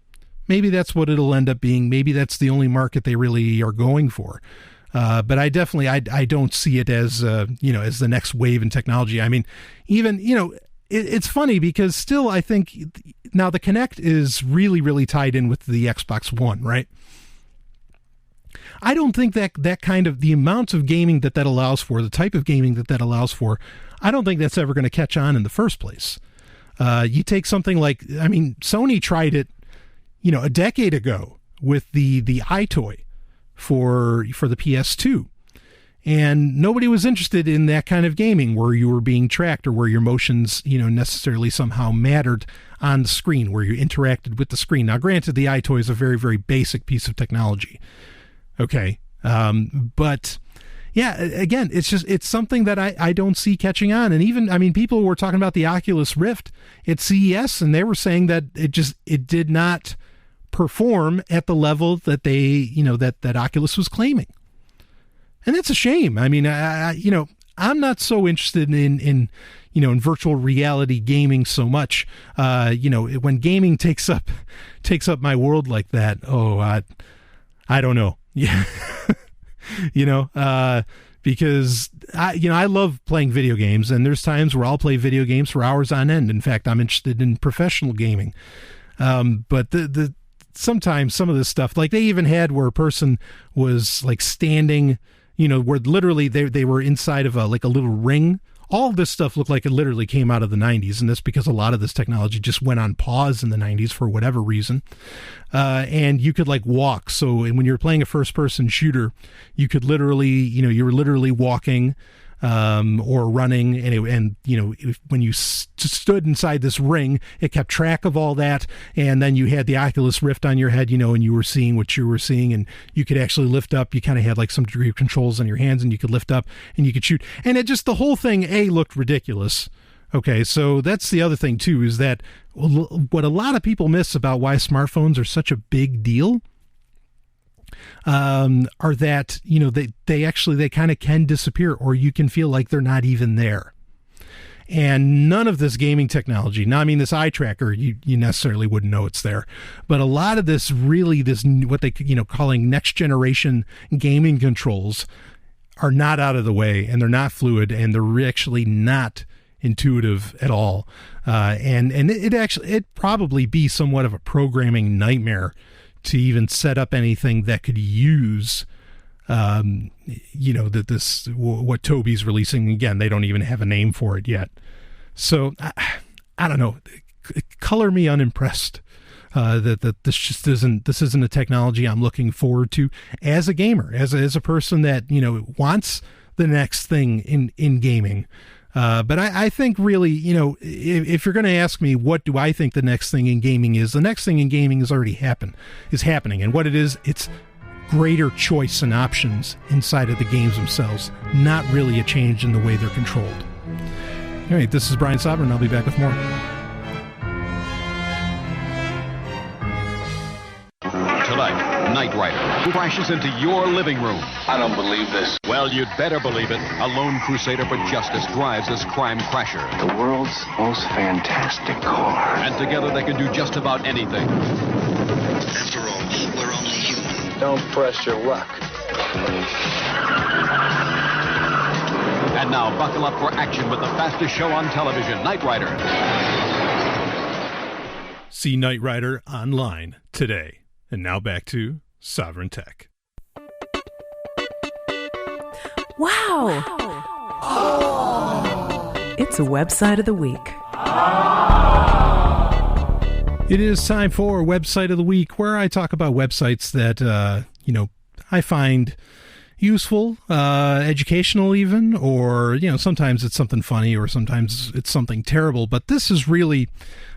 that's what it'll end up being. Maybe that's the only market they really are going for. But I definitely, I don't see it as, as the next wave in technology. I mean, even, it's funny because still I think now the Kinect is really, really tied in with the Xbox One, right? I don't think that kind of, the amount of gaming that allows for, the type of gaming that allows for, I don't think that's ever going to catch on in the first place. You take something like, Sony tried it, a decade ago with the iToy for the PS2. And nobody was interested in that kind of gaming where you were being tracked or where your motions, necessarily somehow mattered on the screen, where you interacted with the screen. Now, granted, the iToy is a very, very basic piece of technology. Okay. But yeah, again, it's something that I don't see catching on. And even, people were talking about the Oculus Rift at CES, and they were saying that it did not perform at the level that they, that Oculus was claiming. And that's a shame. I'm not so interested in virtual reality gaming so much. When gaming takes up my world like that, I don't know. Yeah. Because I love playing video games, and there's times where I'll play video games for hours on end. In fact, I'm interested in professional gaming. But sometimes some of this stuff, like they even had where a person was like standing, where literally they were inside of a little ring. All of this stuff looked like it literally came out of the 90s, and that's because a lot of this technology just went on pause in the 90s for whatever reason. And you could like walk. So when you're playing a first-person shooter, you could literally, you were literally walking or running, and when you stood inside this ring, it kept track of all that, and then you had the Oculus Rift on your head, and you were seeing what you were seeing, and you could actually lift up. You kind of had like some degree of controls on your hands, and you could lift up and you could shoot, and the whole thing looked ridiculous. Okay, so that's the other thing too, is that what a lot of people miss about why smartphones are such a big deal are that, they kind of can disappear, or you can feel like they're not even there. And none of this gaming technology, now, this eye tracker, you necessarily wouldn't know it's there, but a lot of this what they, calling next generation gaming controls are not out of the way, and they're not fluid, and they're actually not intuitive at all. And it'd probably be somewhat of a programming nightmare to even set up anything that could use, what Toby's releasing. Again, they don't even have a name for it yet. So I don't know. Color me unimpressed. That this isn't a technology I'm looking forward to as a gamer, as a person that wants the next thing in gaming. But I think really, if you're going to ask me what do I think the next thing in gaming is, the next thing in gaming is happening. And what it is, it's greater choice and options inside of the games themselves, not really a change in the way they're controlled. All right, this is Brian Sovryn. I'll be back with more. Tonight, Knight Rider crashes into your living room. I don't believe this. Well, you'd better believe it. A lone crusader for justice drives this crime crasher. The world's most fantastic car. And together they can do just about anything. After all, we're only human. Don't press your luck. And now buckle up for action with the fastest show on television, Knight Rider. See Knight Rider online today. And now back to Sovryn Tech. Wow! It's a website of the week. It is time for Website of the Week, where I talk about websites that, I find useful, educational even, or, sometimes it's something funny or sometimes it's something terrible. But this is really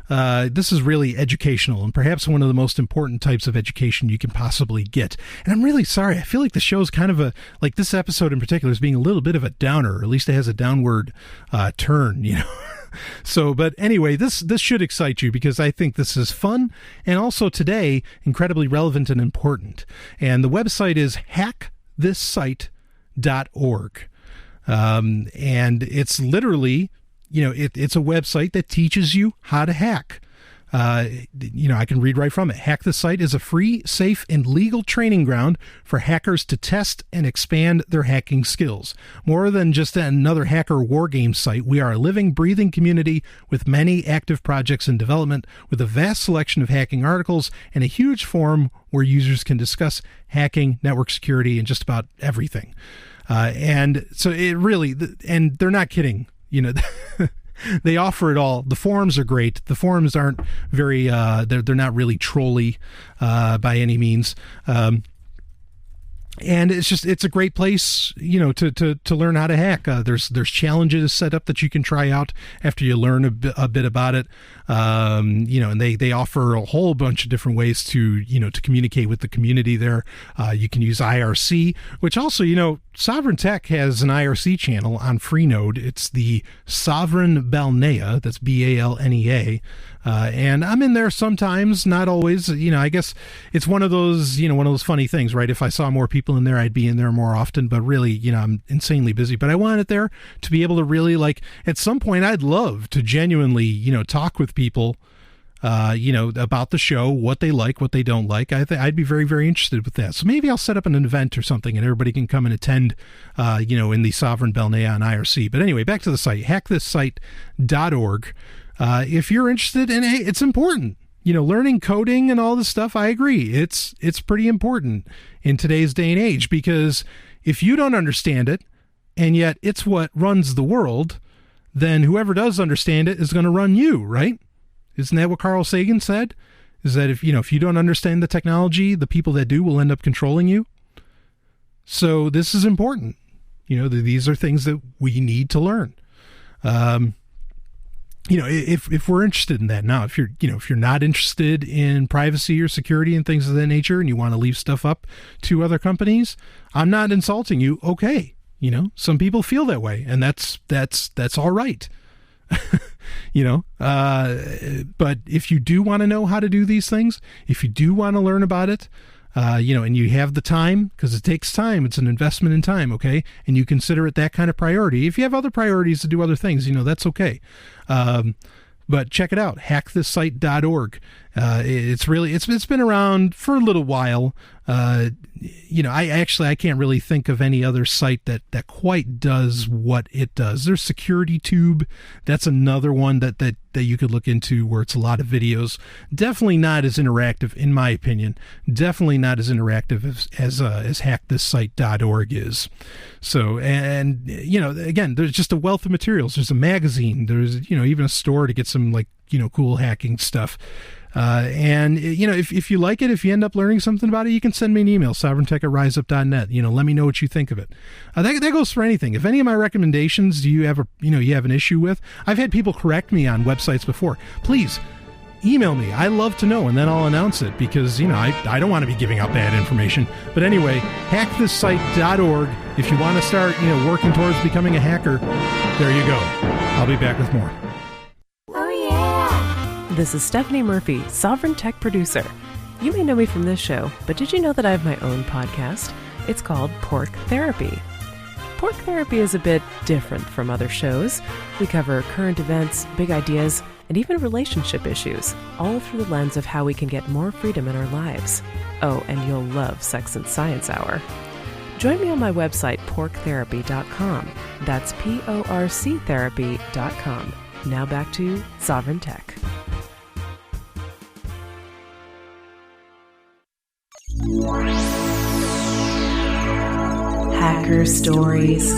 educational, and perhaps one of the most important types of education you can possibly get. And I'm really sorry. I feel like the show's kind of this episode in particular is being a little bit of a downer, or at least it has a downward turn, So, but anyway, this should excite you, because I think this is fun, and also today incredibly relevant and important. And the website is hackthisite.org. And it's literally, it's a website that teaches you how to hack. I can read right from it. Hack the Site is a free, safe, and legal training ground for hackers to test and expand their hacking skills. More than just another hacker war game site, we are a living, breathing community with many active projects in development, with a vast selection of hacking articles and a huge forum where users can discuss hacking, network security, and just about everything. And so it really, and they're not kidding, they offer it all. The forums are great. The forums aren't very, they're not really trolly by any means. And it's a great place, to learn how to hack. There's challenges set up that you can try out after you learn a bit about it. And they offer a whole bunch of different ways to communicate with the community there. You can use IRC, which also, Sovryn Tech has an IRC channel on Freenode. It's the Sovryn Balnea. That's BALNEA. And I'm in there sometimes, not always. I guess it's one of those funny things, right? If I saw more people in there, I'd be in there more often. But really, I'm insanely busy. But I want it there to be able to really, at some point, I'd love to genuinely, talk with people, about the show, what they like, what they don't like. I'd be very, very interested with that. So maybe I'll set up an event or something, and everybody can come and attend, in the Sovryn Balnea on IRC. But anyway, back to the site, hackthisSite.org. If you're interested, and hey, it's important, learning coding and all this stuff. I agree. It's pretty important in today's day and age, because if you don't understand it, and yet it's what runs the world, then whoever does understand it is going to run you, right? Isn't that what Carl Sagan said? Is that if you don't understand the technology, the people that do will end up controlling you. So this is important. These are things that we need to learn. If we're interested in that. Now, if you're not interested in privacy or security and things of that nature, and you want to leave stuff up to other companies, I'm not insulting you. Okay. Some people feel that way, and that's all right. But if you do want to know how to do these things, if you do want to learn about it, and you have the time, because it takes time, it's an investment in time, okay? And you consider it that kind of priority. If you have other priorities to do other things, that's okay. But check it out, hackthisSite.org. It's been around for a little while. I can't really think of any other site that quite does what it does. There's SecurityTube. That's another one that you could look into, where it's a lot of videos. Definitely not as interactive, in my opinion. Definitely not as interactive as hackthisSite.org is. So, and again, there's just a wealth of materials. There's a magazine. There's even a store to get some cool hacking stuff. And if you like it, if you end up learning something about it, you can send me an email, sovereigntech@riseup.net. Let me know what you think of it. That goes for anything. If any of my recommendations you have an issue with, I've had people correct me on websites before. Please email me. I love to know, and then I'll announce it, because I don't want to be giving out bad information. But anyway, hackthisSite.org. If you want to start working towards becoming a hacker, there you go. I'll be back with more. This is Stephanie Murphy, Sovryn Tech producer. You may know me from this show, but did you know that I have my own podcast? It's called Pork Therapy. Pork Therapy is a bit different from other shows. We cover current events, big ideas, and even relationship issues, all through the lens of how we can get more freedom in our lives. Oh, and you'll love Sex and Science Hour. Join me on my website, porktherapy.com. That's porctherapy.com. Now back to Sovryn Tech. Hacker Stories.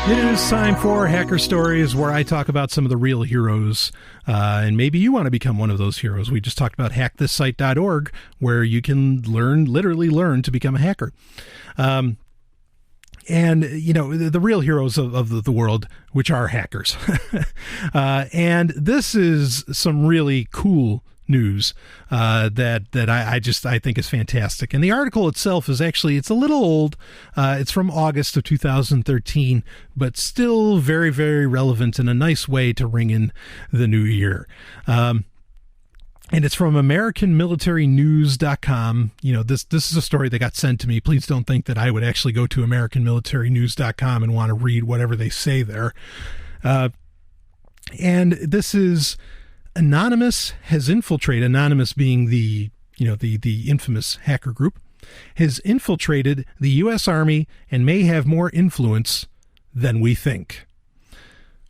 It is time for Hacker Stories, where I talk about some of the real heroes, and maybe you want to become one of those heroes. We just talked about hackthisSite.org, where you can literally learn to become a hacker. And, the real heroes of the world, which are hackers. And this is some really cool news that I think is fantastic. And the article itself is it's a little old. It's from August of 2013, but still very, very relevant in a nice way to ring in the new year. And it's from AmericanMilitaryNews.com. This is a story that got sent to me. Please don't think that I would actually go to AmericanMilitaryNews.com and want to read whatever they say there. And this is Anonymous has infiltrated, Anonymous being the infamous hacker group, has infiltrated the U.S. Army and may have more influence than we think.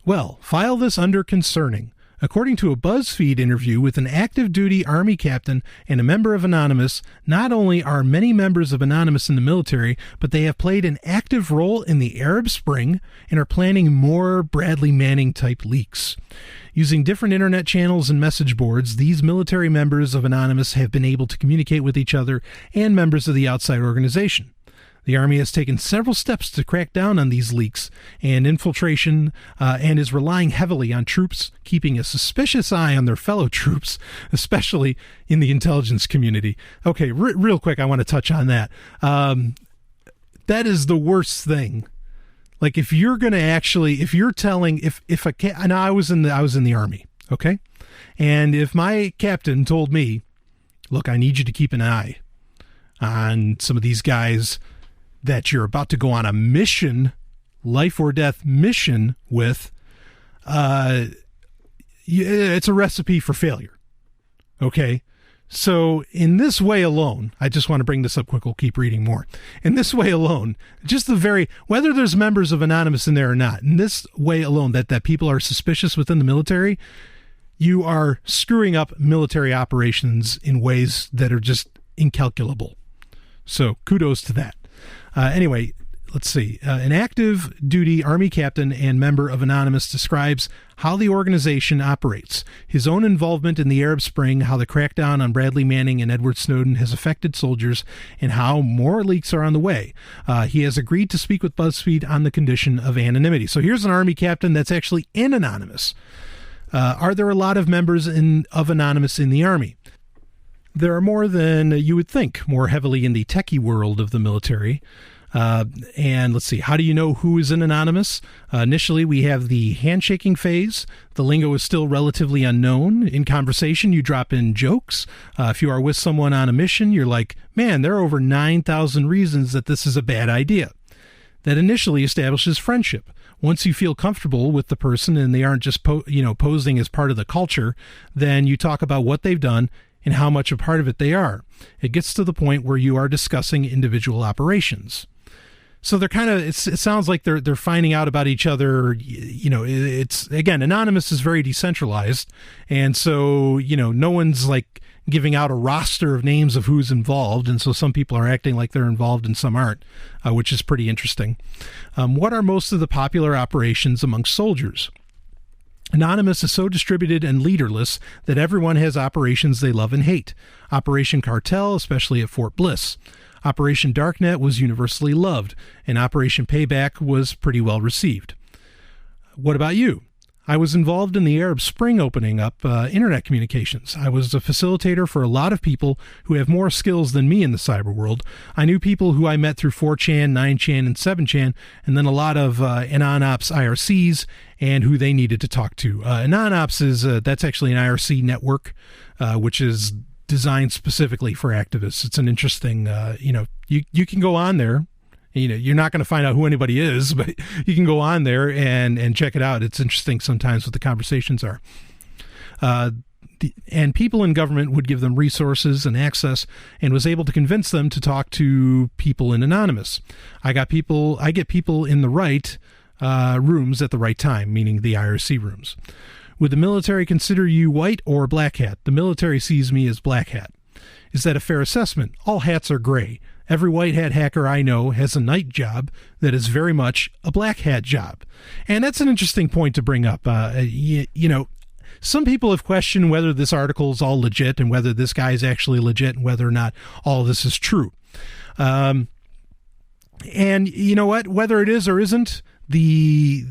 Well, file this under concerning. According to a BuzzFeed interview with an active duty Army captain and a member of Anonymous, not only are many members of Anonymous in the military, but they have played an active role in the Arab Spring and are planning more Bradley Manning-type leaks. Using different internet channels and message boards, these military members of Anonymous have been able to communicate with each other and members of the outside organization. The Army has taken several steps to crack down on these leaks and infiltration and is relying heavily on troops keeping a suspicious eye on their fellow troops, especially in the intelligence community. Okay, real quick, I want to touch on that. That is the worst thing. Like, if you're going to actually, if you're telling, and I was in the Army, okay? And if my captain told me, look, I need you to keep an eye on some of these guys that you're about to go on a mission, life or death mission with, it's a recipe for failure. Okay? So in this way alone, I just want to bring this up quick, we'll keep reading more. In this way alone, just whether there's members of Anonymous in there or not, in this way alone, that people are suspicious within the military, you are screwing up military operations in ways that are just incalculable. So kudos to that. Anyway, let's see. An active duty Army captain and member of Anonymous describes how the organization operates, his own involvement in the Arab Spring, how the crackdown on Bradley Manning and Edward Snowden has affected soldiers, and how more leaks are on the way. He has agreed to speak with BuzzFeed on the condition of anonymity. So here's an Army captain that's actually in Anonymous. Are there a lot of members of Anonymous in the Army? There are more than you would think, more heavily in the techie world of the military. And let's see, how do you know who is in Anonymous? Initially, we have the handshaking phase. The lingo is still relatively unknown. In conversation, you drop in jokes. If you are with someone on a mission, you're like, man, there are over 9,000 reasons that this is a bad idea. That initially establishes friendship. Once you feel comfortable with the person and they aren't just posing as part of the culture, then you talk about what they've done and how much a part of it they are. It gets to the point where you are discussing individual operations. So they're kind of, it sounds like they're finding out about each other. It's, again, Anonymous is very decentralized. And so, no one's like giving out a roster of names of who's involved. And so some people are acting like they're involved and some aren't, which is pretty interesting. What are most of the popular operations amongst soldiers? Anonymous is so distributed and leaderless that everyone has operations they love and hate. Operation Cartel, especially at Fort Bliss. Operation Darknet was universally loved, and Operation Payback was pretty well received. What about you? I was involved in the Arab Spring opening up internet communications. I was a facilitator for a lot of people who have more skills than me in the cyber world. I knew people who I met through 4chan, 9chan, and 7chan, and then a lot of AnonOps IRCs and who they needed to talk to. AnonOps is, that's actually an IRC network, which is designed specifically for activists. It's an interesting, you can go on there. You're not going to find out who anybody is, but you can go on there and check it out. It's interesting sometimes what the conversations are. And people in government would give them resources and access and was able to convince them to talk to people in Anonymous. I get people in the right rooms at the right time, meaning the IRC rooms. Would the military consider you white or black hat? The military sees me as black hat. Is that a fair assessment? All hats are gray. Every white hat hacker I know has a night job that is very much a black hat job. And that's an interesting point to bring up. Some people have questioned whether this article is all legit and whether this guy is actually legit and whether or not all of this is true. And you know what? Whether it is or isn't, the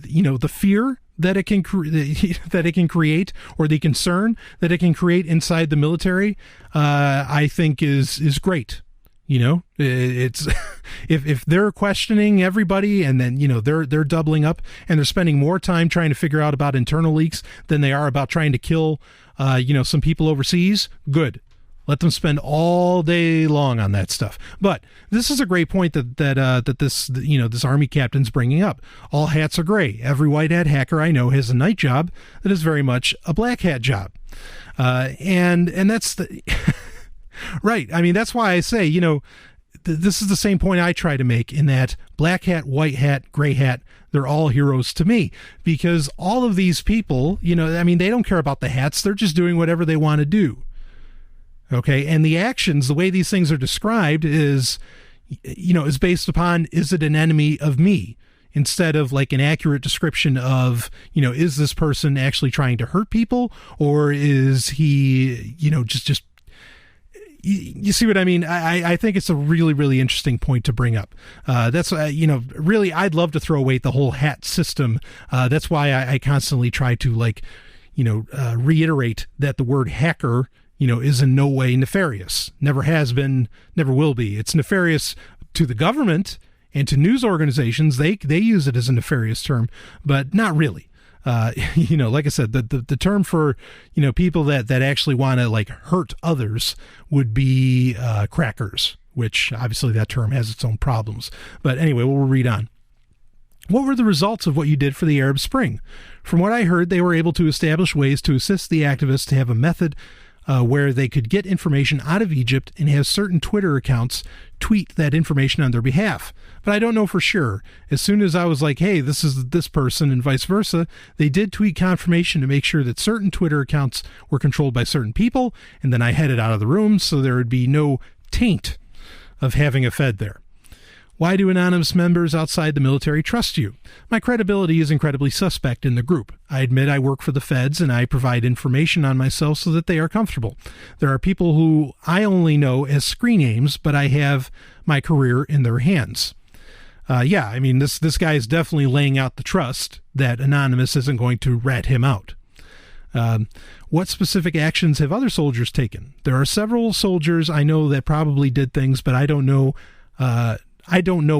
fear that it can create, or the concern that it can create inside the military, I think is great. It's if they're questioning everybody and then they're doubling up and they're spending more time trying to figure out about internal leaks than they are about trying to kill some people overseas. Good. Let them spend all day long on that stuff. But this is a great point that this Army captain's bringing up. All hats are gray. Every white hat hacker I know has a night job that is very much a black hat job, and that's the right. I mean, that's why I say this is the same point I try to make in that black hat, white hat, gray hat. they're all heroes to me, because all of these people, they don't care about the hats. They're just doing whatever they want to do. Okay. And the actions, the way these things are described is based upon, is it an enemy of me? Instead of like an accurate description of, is this person actually trying to hurt people, or is he, just you see what I mean? I think it's a really, really interesting point to bring up. That's, really, I'd love to throw away the whole hat system. That's why I constantly try to reiterate that the word hacker, is in no way nefarious. Never has been, never will be. It's nefarious to the government and to news organizations. They use it as a nefarious term, but not really. Like I said, the term for, people that actually want to hurt others would be crackers, which obviously that term has its own problems. But anyway, we'll read on. What were the results of what you did for the Arab Spring? From what I heard, they were able to establish ways to assist the activists to have a method where they could get information out of Egypt and have certain Twitter accounts tweet that information on their behalf. But I don't know for sure. As soon as I was like, hey, this is this person, and vice versa, they did tweet confirmation to make sure that certain Twitter accounts were controlled by certain people, and then I headed out of the room so there would be no taint of having a Fed there. Why do anonymous members outside the military trust you? My credibility is incredibly suspect in the group. I admit I work for the feds and I provide information on myself so that they are comfortable. There are people who I only know as screen names, but I have my career in their hands. This guy is definitely laying out the trust that Anonymous isn't going to rat him out. What specific actions have other soldiers taken? There are several soldiers I know that probably did things, but I don't know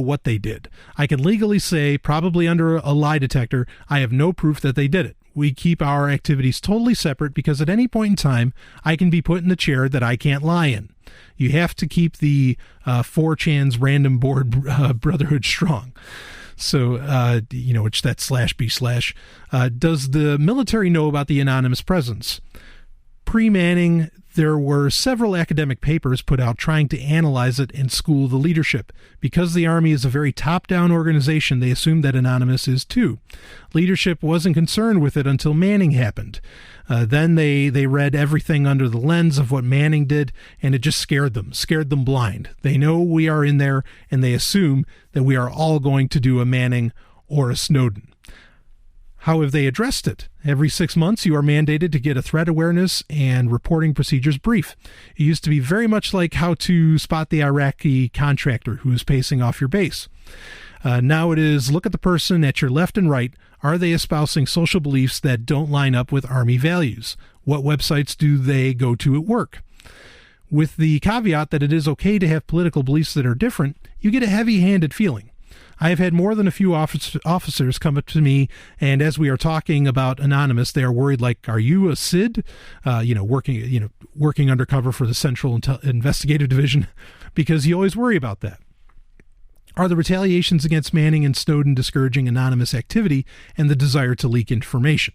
what they did. I can legally say, probably under a lie detector, I have no proof that they did it. We keep our activities totally separate because at any point in time, I can be put in the chair that I can't lie in. You have to keep the 4chan's random board brotherhood strong. So, which that's /b/. Does the military know about the anonymous presence? Pre-Manning, there were several academic papers put out trying to analyze it and school the leadership. Because the Army is a very top-down organization, they assumed that Anonymous is too. Leadership wasn't concerned with it until Manning happened. Then they read everything under the lens of what Manning did, and it just scared them blind. They know we are in there, and they assume that we are all going to do a Manning or a Snowden. How have they addressed it? Every 6 months, you are mandated to get a threat awareness and reporting procedures brief. It used to be very much like how to spot the Iraqi contractor who is pacing off your base. Now it is, look at the person at your left and right. Are they espousing social beliefs that don't line up with Army values? What websites do they go to at work? With the caveat that it is okay to have political beliefs that are different, you get a heavy-handed feeling. I have had more than a few officers come up to me, and as we are talking about Anonymous, they are worried, like, are you a SID? Working undercover for the Central Investigative Division, because you always worry about that. Are the retaliations against Manning and Snowden discouraging anonymous activity and the desire to leak information?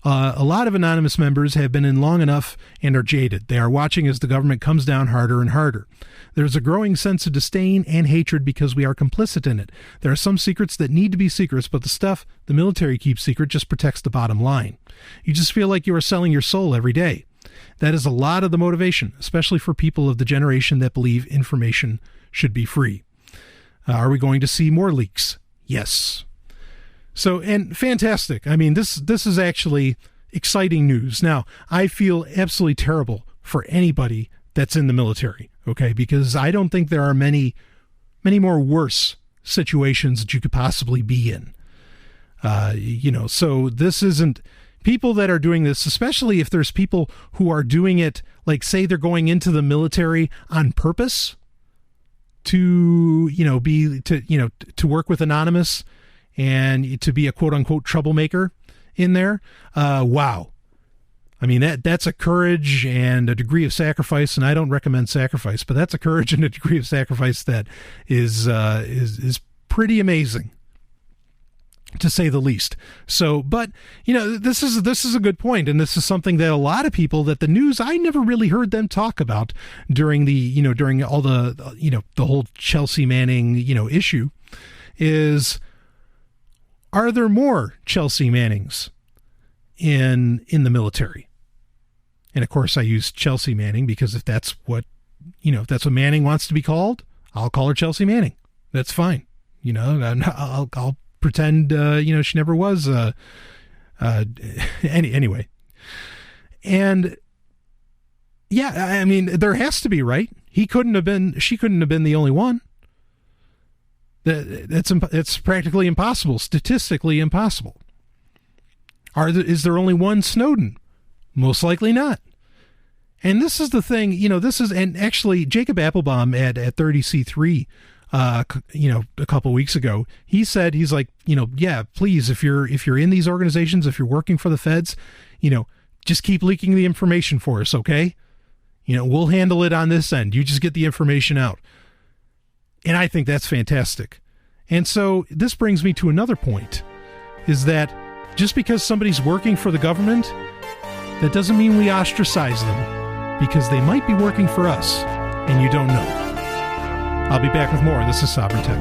A lot of anonymous members have been in long enough and are jaded. They are watching as the government comes down harder and harder. There's a growing sense of disdain and hatred because we are complicit in it. There are some secrets that need to be secrets, but the stuff the military keeps secret just protects the bottom line. You just feel like you are selling your soul every day. That is a lot of the motivation, especially for people of the generation that believe information should be free. Are we going to see more leaks? Yes. So, and fantastic. I mean, this is actually exciting news. Now, I feel absolutely terrible for anybody that's in the military, okay? Because I don't think there are many more worse situations that you could possibly be in. So this isn't people that are doing this, especially if there's people who are doing it, like say they're going into the military on purpose to work with Anonymous and to be a quote unquote troublemaker in there. Wow. I mean, that's a courage and a degree of sacrifice, and I don't recommend sacrifice, but that's a courage and a degree of sacrifice that is pretty amazing, to say the least. So, but this is a good point, and this is something that a lot of people that the news, I never really heard them talk about during all the whole Chelsea Manning issue, is Are there more Chelsea Mannings in the military? And of course I use Chelsea Manning because if that's what Manning wants to be called, I'll call her Chelsea Manning. That's fine. I'll pretend, she never was, anyway. And yeah, I mean, there has to be, right? She couldn't have been the only one. It's practically impossible, statistically impossible. Is there only one Snowden? Most likely not. And this is the thing, and actually Jacob Applebaum at 30C3, a couple weeks ago, he's like, yeah, please, if you're in these organizations, if you're working for the feds, just keep leaking the information for us, okay? We'll handle it on this end. You just get the information out. And I think that's fantastic. And so this brings me to another point, is that just because somebody's working for the government, that doesn't mean we ostracize them, because they might be working for us, and you don't know. I'll be back with more. This is Sovryn Tech.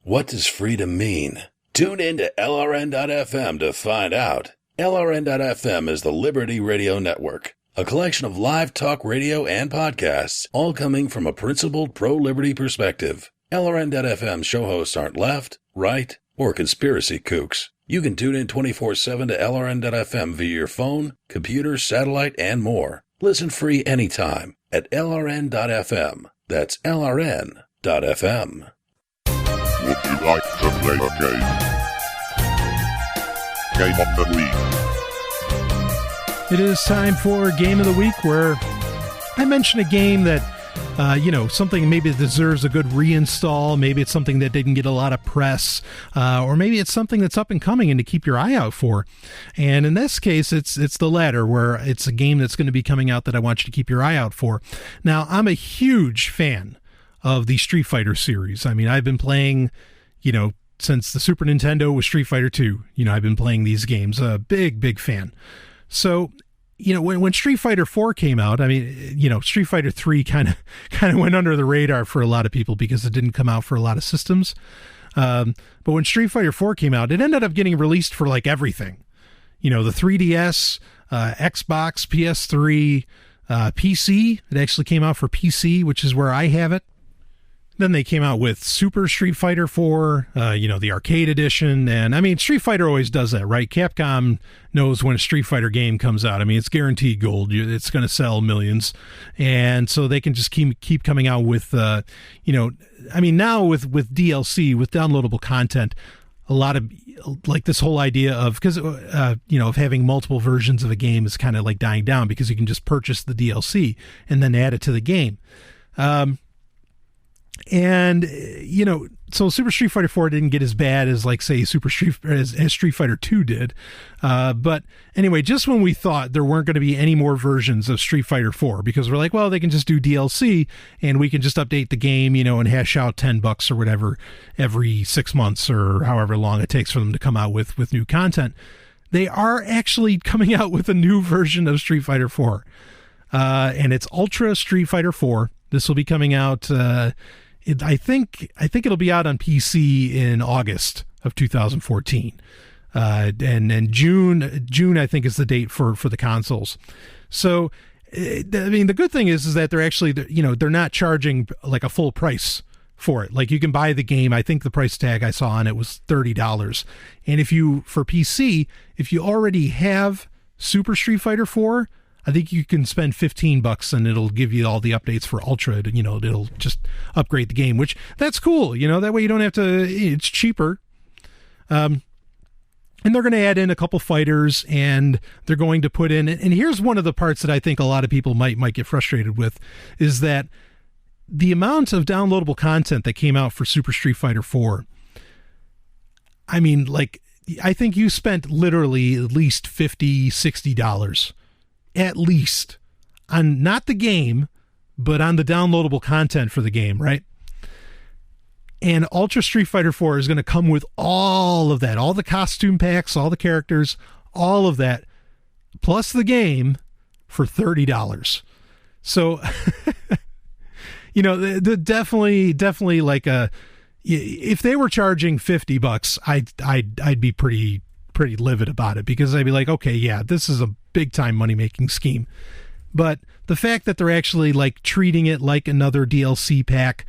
What does freedom mean? Tune in to LRN.FM to find out. LRN.FM is the Liberty Radio Network, a collection of live talk radio and podcasts, all coming from a principled pro-liberty perspective. LRN.FM show hosts aren't left, right, or conspiracy kooks. You can tune in 24/7 to LRN.FM via your phone, computer, satellite, and more. Listen free anytime at LRN.FM. That's LRN.FM. Would you like to play a game? Game of the Week. It is time for Game of the Week, where I mention a game that, something maybe that deserves a good reinstall. Maybe it's something that didn't get a lot of press, or maybe it's something that's up and coming and to keep your eye out for. And in this case, it's the latter, where it's a game that's going to be coming out that I want you to keep your eye out for. Now, I'm a huge fan of the Street Fighter series. I mean, I've been playing, since the Super Nintendo was Street Fighter 2. I've been playing these games. A big fan. So, when Street Fighter 4 came out, I mean, Street Fighter 3 kind of went under the radar for a lot of people because it didn't come out for a lot of systems. But when Street Fighter 4 came out, it ended up getting released for like everything. The 3DS, Xbox, PS3, PC. It actually came out for PC, which is where I have it. Then they came out with Super Street Fighter 4, the arcade edition. And I mean, Street Fighter always does that, right? Capcom knows when a Street Fighter game comes out. I mean, it's guaranteed gold. It's going to sell millions. And so they can just keep coming out with, now with DLC, with downloadable content, a lot of like this whole idea of, because, of having multiple versions of a game is kind of like dying down because you can just purchase the DLC and then add it to the game. So Super Street Fighter 4 didn't get as bad as, like, say, as Street Fighter 2 did. But anyway, just when we thought there weren't going to be any more versions of Street Fighter 4, because we're like, well, they can just do DLC and we can just update the game, and hash out $10 or whatever every 6 months or however long it takes for them to come out with new content. They are actually coming out with a new version of Street Fighter 4. And it's Ultra Street Fighter 4. This will be coming out, I think it'll be out on PC in August of 2014, and June I think is the date for the consoles. So, I mean, the good thing is that they're actually, they're not charging like a full price for it. Like, you can buy the game. I think the price tag I saw on it was $30, and for PC, if you already have Super Street Fighter 4. I think you can spend $15 and it'll give you all the updates for Ultra. It'll just upgrade the game, which that's cool. That way you don't have to, it's cheaper. And they're going to add in a couple fighters, and they're going to put in, and here's one of the parts that I think a lot of people might get frustrated with, is that the amount of downloadable content that came out for Super Street Fighter 4. I mean, like, I think you spent literally at least $50, $60. At least on not the game, but on the downloadable content for the game, right? And Ultra Street Fighter 4 is going to come with all of that, all the costume packs, all the characters, all of that, plus the game for $30. So, the definitely like if they were charging $50, I'd be pretty livid about it, because I'd be like, okay, yeah, this is a big time money making scheme. But the fact that they're actually like treating it like another DLC pack,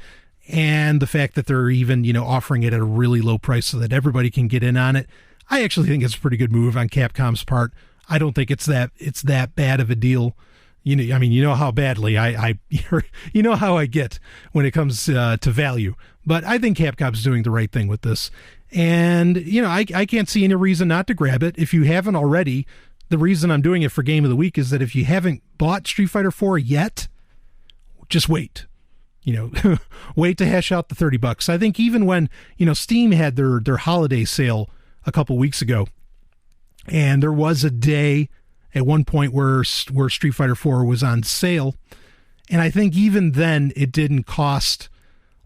and the fact that they're even, offering it at a really low price so that everybody can get in on it, I actually think it's a pretty good move on Capcom's part. I don't think it's that bad of a deal. You know how badly I how I get when it comes to value. But I think Capcom's doing the right thing with this. And, I can't see any reason not to grab it. If you haven't already, the reason I'm doing it for Game of the Week is that if you haven't bought Street Fighter 4 yet, just wait. Wait to hash out the $30. I think even when, Steam had their holiday sale a couple weeks ago, and there was a day at one point where Street Fighter 4 was on sale, and I think even then it didn't cost,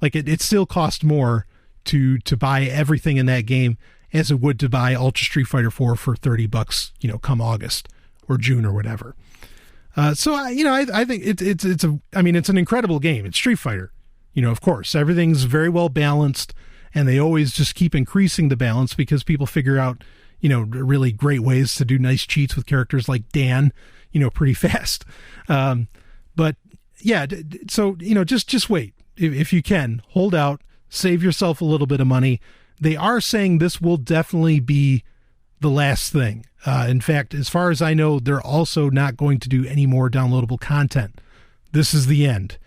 like it still cost more to buy everything in that game as it would to buy Ultra Street Fighter 4 for $30, come August or June or whatever. So I think it's an incredible game. It's Street Fighter, of course, everything's very well balanced, and they always just keep increasing the balance because people figure out, really great ways to do nice cheats with characters like Dan, pretty fast. But yeah, so, just wait. If you can, hold out, save yourself a little bit of money. They are saying this will definitely be the last thing. In fact, as far as I know, they're also not going to do any more downloadable content. This is the end.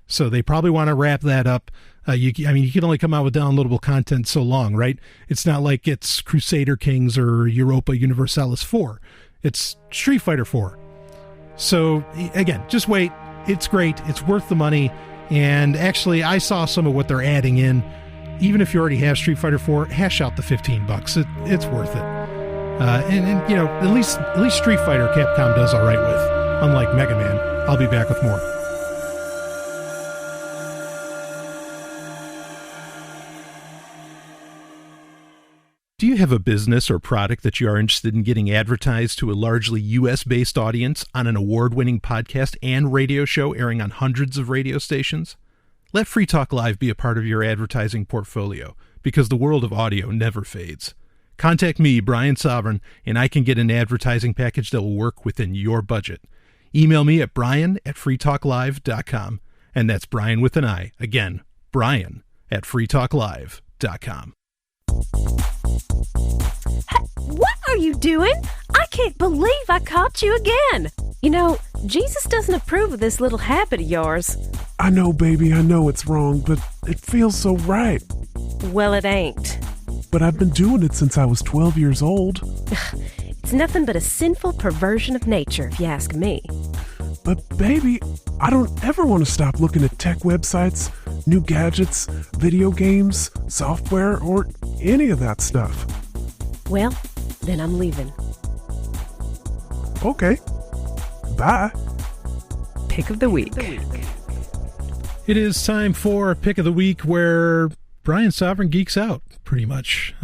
So they probably want to wrap that up. You can only come out with downloadable content so long, right? It's not like it's Crusader Kings or Europa Universalis 4. It's Street Fighter 4. So again, just wait. It's great. It's worth the money. And actually, I saw some of what they're adding in. Even if you already have Street Fighter 4, hash out the $15. It's worth it. And at least Street Fighter Capcom does all right with, unlike Mega Man. I'll be back with more. Do you have a business or product that you are interested in getting advertised to a largely U.S.-based audience on an award-winning podcast and radio show airing on hundreds of radio stations? Let Free Talk Live be a part of your advertising portfolio, because the world of audio never fades. Contact me, Brian Sovryn, and I can get an advertising package that will work within your budget. Email me at brian@freetalklive.com, and that's Brian with an I. Again, brian@freetalklive.com. What are you doing? I can't believe I caught you again. Jesus doesn't approve of this little habit of yours. I know, baby, I know it's wrong, but it feels so right. Well, it ain't. But I've been doing it since I was 12 years old. It's nothing but a sinful perversion of nature, if you ask me. But baby, I don't ever want to stop looking at tech websites, new gadgets, video games, software, or any of that stuff. Well, then I'm leaving. Okay. Bye. Pick of the week. It is time for Pick of the Week, where Brian Sovryn geeks out, pretty much.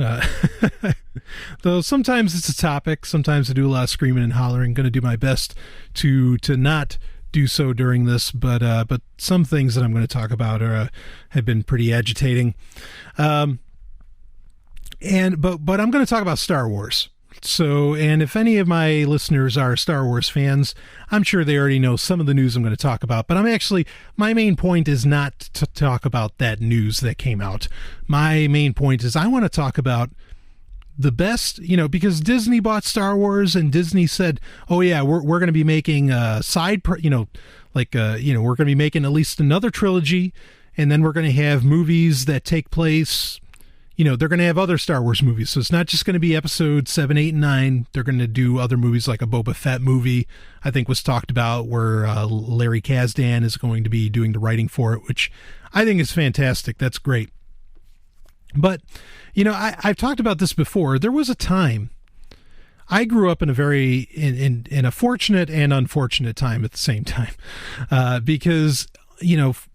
Though sometimes it's a topic, sometimes I do a lot of screaming and hollering. Going to do my best to not do so during this, but some things that I'm going to talk about have been pretty agitating. But I'm going to talk about Star Wars. So, and if any of my listeners are Star Wars fans, I'm sure they already know some of the news I'm going to talk about, but my main point is not to talk about that news that came out. My main point is I want to talk about the best, because Disney bought Star Wars, and Disney said, oh yeah, we're going to be making we're going to be making at least another trilogy, and then we're going to have movies that take place, they're going to have other Star Wars movies. So it's not just going to be episodes 7, 8, and 9. They're going to do other movies, like a Boba Fett movie, I think was talked about, where Larry Kasdan is going to be doing the writing for it, which I think is fantastic. That's great. But, I've talked about this before. There was a time, I grew up in a fortunate and unfortunate time at the same time, because,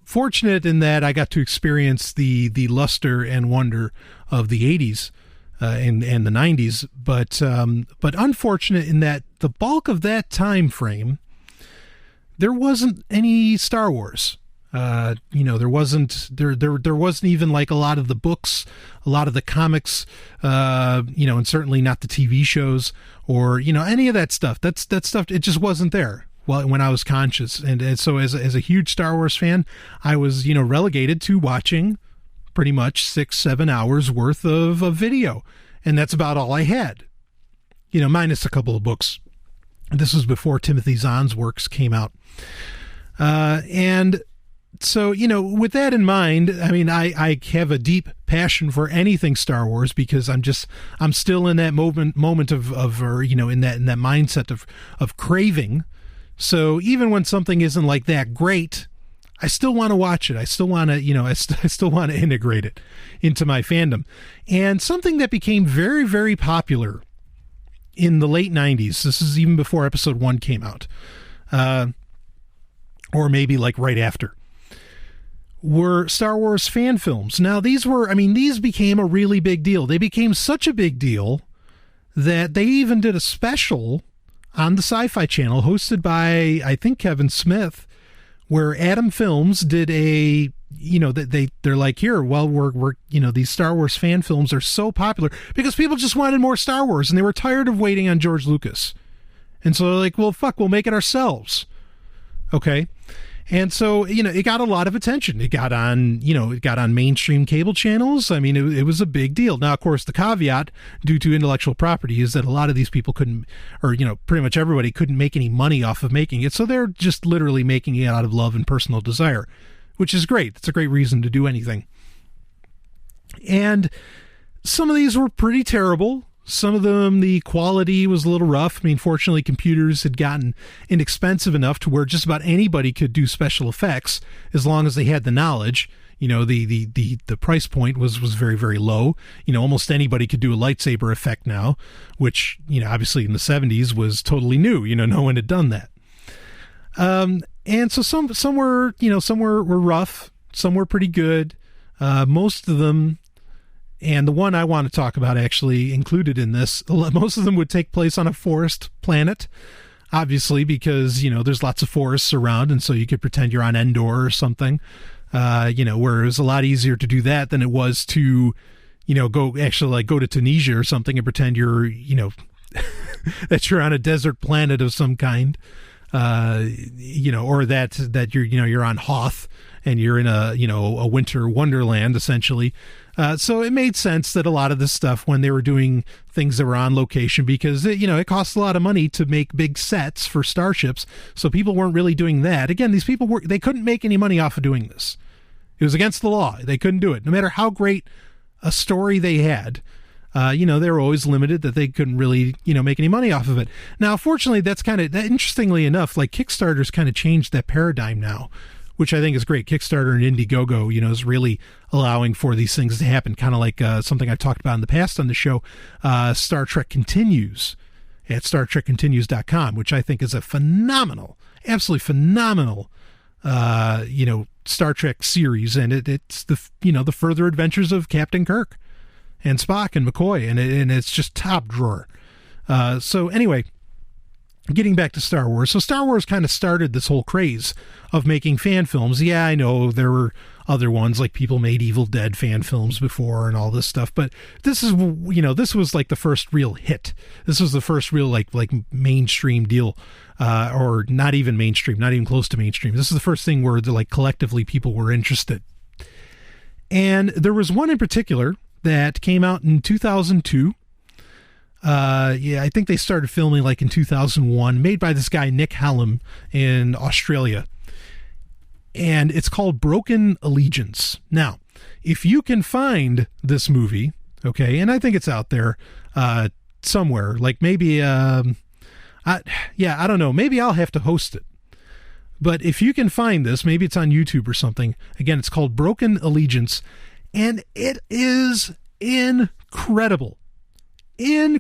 fortunate in that I got to experience the luster and wonder of the 80s and the 90s, but unfortunate in that the bulk of that time frame, there wasn't any Star Wars. There wasn't even like a lot of the books, a lot of the comics, and certainly not the TV shows or, any of that stuff. That stuff, it just wasn't there when I was conscious. And so as a huge Star Wars fan, I was, relegated to watching pretty much 6-7 hours worth of video. And that's about all I had, minus a couple of books. This was before Timothy Zahn's works came out. And so, with that in mind, I mean, I have a deep passion for anything Star Wars because I'm still in that moment of in that mindset of craving. So even when something isn't like that great, I still want to watch it. I still want to, I still want to integrate it into my fandom. And something that became very, very popular in the late 90s, this is even before episode 1 came out, or maybe like right after, were Star Wars fan films. Now, these became a really big deal. They became such a big deal that they even did a special on the Sci-Fi Channel hosted by, I think, Kevin Smith, where Adam Films did they're like, here, well, we're these Star Wars fan films are so popular because people just wanted more Star Wars and they were tired of waiting on George Lucas. And so they're like, well, fuck, we'll make it ourselves. Okay. And so, it got a lot of attention. It got on mainstream cable channels. I mean, it was a big deal. Now, of course, the caveat due to intellectual property is that a lot of these people couldn't, or, pretty much everybody couldn't make any money off of making it. So they're just literally making it out of love and personal desire, which is great. It's a great reason to do anything. And some of these were pretty terrible. Some of them, the quality was a little rough. I mean, fortunately, computers had gotten inexpensive enough to where just about anybody could do special effects as long as they had the knowledge. The price point was very, very low. Almost anybody could do a lightsaber effect now, which, obviously in the 70s was totally new. No one had done that. And so some were rough. Some were pretty good. Most of them, and the one I want to talk about actually included in this, most of them would take place on a forest planet, obviously, because, there's lots of forests around, and so you could pretend you're on Endor or something, where it was a lot easier to do that than it was to, go to Tunisia or something and pretend you're, that you're on a desert planet of some kind, or that you're on Hoth and you're in a winter wonderland, essentially. So it made sense that a lot of this stuff, when they were doing things that were on location, because it costs a lot of money to make big sets for starships, so people weren't really doing that. Again, these people they couldn't make any money off of doing this. It was against the law. They couldn't do it, no matter how great a story they had. They were always limited, that they couldn't really make any money off of it. Now, fortunately, that's kind of, interestingly enough, like Kickstarter's kind of changed that paradigm now, which I think is great. Kickstarter and Indiegogo, is really allowing for these things to happen. Kind of like something I've talked about in the past on the show, Star Trek Continues at StarTrekContinues.com, which I think is a phenomenal, absolutely phenomenal, Star Trek series. And it's the further adventures of Captain Kirk and Spock and McCoy, and it's just top drawer. So anyway, getting back to Star Wars. So Star Wars kind of started this whole craze of making fan films. Yeah, I know there were other ones, like people made Evil Dead fan films before and all this stuff, but this is, this was like the first real hit. This was the first real like mainstream deal, or not even mainstream, not even close to mainstream. This is the first thing where collectively people were interested. And there was one in particular that came out in 2002. I think they started filming like in 2001, made by this guy Nick Hallam in Australia, and it's called Broken Allegiance. Now, if you can find this movie, okay, and I think it's out there somewhere, like maybe I don't know, maybe I'll have to host it, but if you can find this, maybe it's on YouTube or something. Again, it's called Broken Allegiance, and it is incredible. There's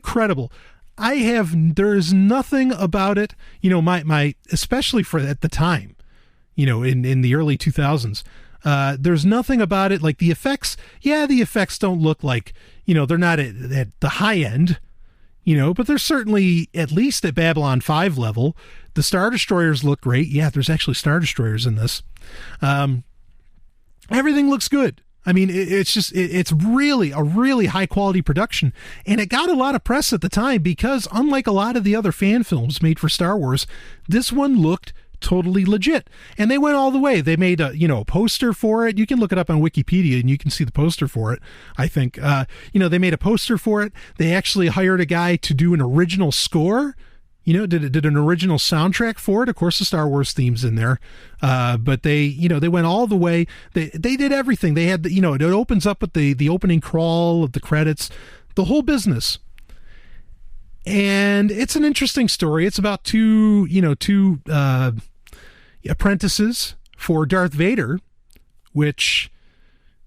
nothing about it, my especially for at the time, in the early 2000s, there's nothing about it, like the effects. Yeah, the effects don't look like, they're not at the high end, but they're certainly at least at Babylon 5 level. The Star Destroyers look great. Yeah, there's actually Star Destroyers in this. Everything looks good. I mean, it's really a really high quality production, and it got a lot of press at the time because unlike a lot of the other fan films made for Star Wars, this one looked totally legit. And they went all the way. They made a poster for it. You can look it up on Wikipedia and you can see the poster for it. I think, they made a poster for it. They actually hired a guy to do an original score, did an original soundtrack for it. Of course, the Star Wars theme's in there. But they went all the way. They did everything. They had, it opens up with the opening crawl of the credits, the whole business. And it's an interesting story. It's about two apprentices for Darth Vader, which,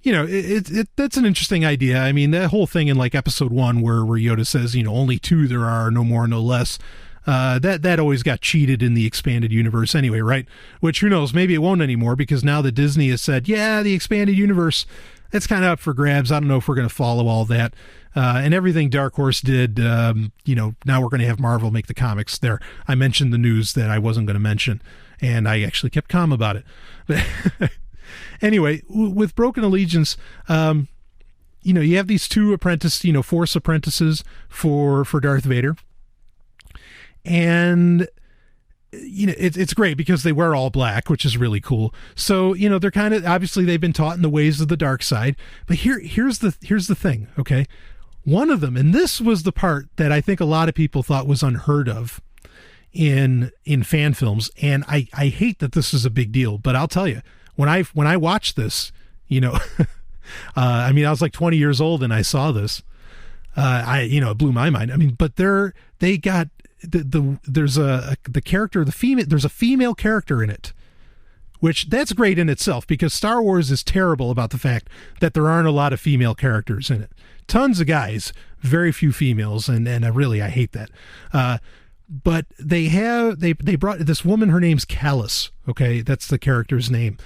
that's an interesting idea. I mean, that whole thing in like episode 1 where Yoda says, only 2 there are, no more, no less. That always got cheated in the expanded universe anyway, right? Which, who knows, maybe it won't anymore because now that Disney has said, yeah, the expanded universe, it's kind of up for grabs. I don't know if we're going to follow all that. And everything Dark Horse did, now we're going to have Marvel make the comics there. I mentioned the news that I wasn't going to mention, and I actually kept calm about it. But anyway, with Broken Allegiance, you have these 2 Force apprentices for Darth Vader. And it's great because they wear all black, which is really cool. So they're kind of, obviously they've been taught in the ways of the dark side. But here's the thing, okay? One of them, and this was the part that I think a lot of people thought was unheard of in fan films, and I hate that this is a big deal, but I'll tell you, when I watched this, I mean, I was like 20 years old and I saw this. It blew my mind. I mean, but they got there's a female character in it, which that's great in itself because Star Wars is terrible about the fact that there aren't a lot of female characters in it. Tons of guys, very few females, and I hate that. But they brought this woman, her name's Callus, okay? That's the character's name.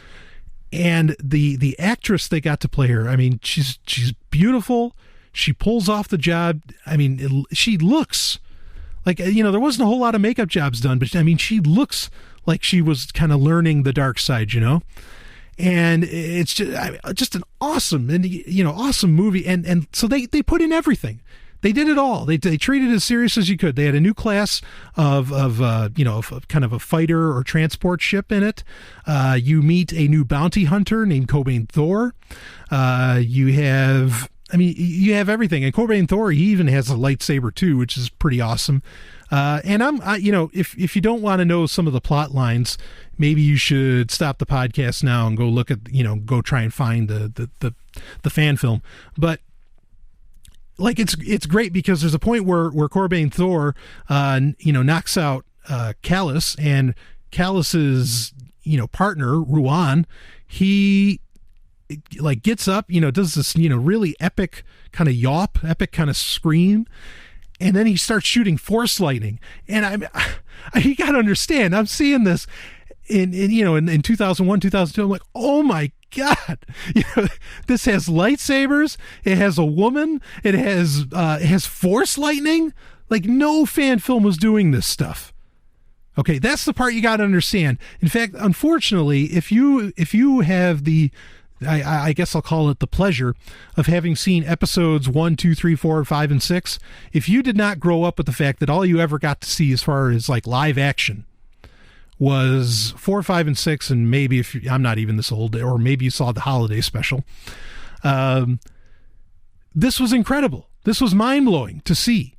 And the actress they got to play her, I mean, she's beautiful. She pulls off the job. I mean, she looks like, there wasn't a whole lot of makeup jobs done, but I mean, she looks like she was kind of learning the dark side, and it's just an awesome awesome movie. And so they put in everything. They did it all. They treated it as serious as you could. They had a new class of kind of a fighter or transport ship in it. You meet a new bounty hunter named Cobain Thor. You have everything. And Cobain Thor, he even has a lightsaber too, which is pretty awesome. And if you don't want to know some of the plot lines, maybe you should stop the podcast now and go look at, go try and find the fan film. But like, it's great because there's a point where Cobain Thor, knocks out Callus, and Callus's, partner, Ruan, he like gets up, does this, really epic kind of yawp, epic kind of scream. And then he starts shooting force lightning. And you got to understand, I'm seeing this in 2001, 2002. I'm like, oh my God, this has lightsabers. It has a woman. It has force lightning. Like, no fan film was doing this stuff. Okay. That's the part you got to understand. In fact, unfortunately, if you have I guess I'll call it the pleasure of having seen episodes 1, 2, 3, 4, 5, and 6. If you did not grow up with the fact that all you ever got to see as far as like live action was 4, 5, and 6, and maybe I'm not even this old, or maybe you saw the holiday special. This was incredible. This was mind blowing to see,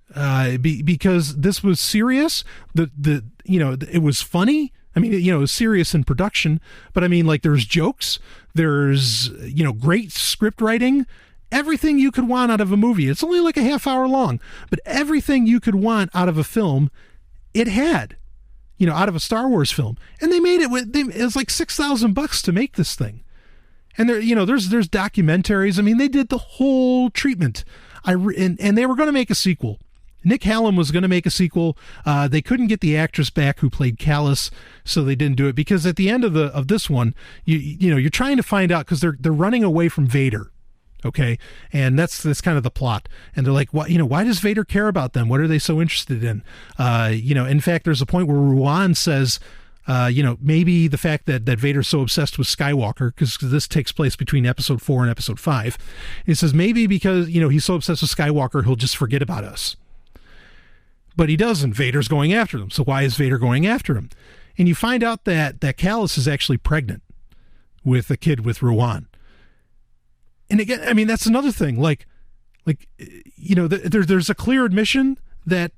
because this was serious. It was funny. I mean, it was serious in production, but I mean, like, there's jokes, there's, great script writing, everything you could want out of a movie. It's only like a half hour long, but everything you could want out of a film, it had, out of a Star Wars film. And they made it it was like $6,000 to make this thing. And there, there's documentaries. I mean, they did the whole treatment. And they were going to make a sequel. Nick Hallam was going to make a sequel. They couldn't get the actress back who played Callus, so they didn't do it, because at the end of this one, you're trying to find out, because they're running away from Vader. Okay, and that's kind of the plot. And they're like, why does Vader care about them? What are they so interested in? In fact, there's a point where Ruan says, maybe the fact that Vader's so obsessed with Skywalker, because this takes place between episode 4 and episode 5. He says maybe because, he's so obsessed with Skywalker, he'll just forget about us. But he doesn't. Vader's going after them. So why is Vader going after him? And you find out that Kallus is actually pregnant with a kid with Ruan. And again, that's another thing. There's a clear admission that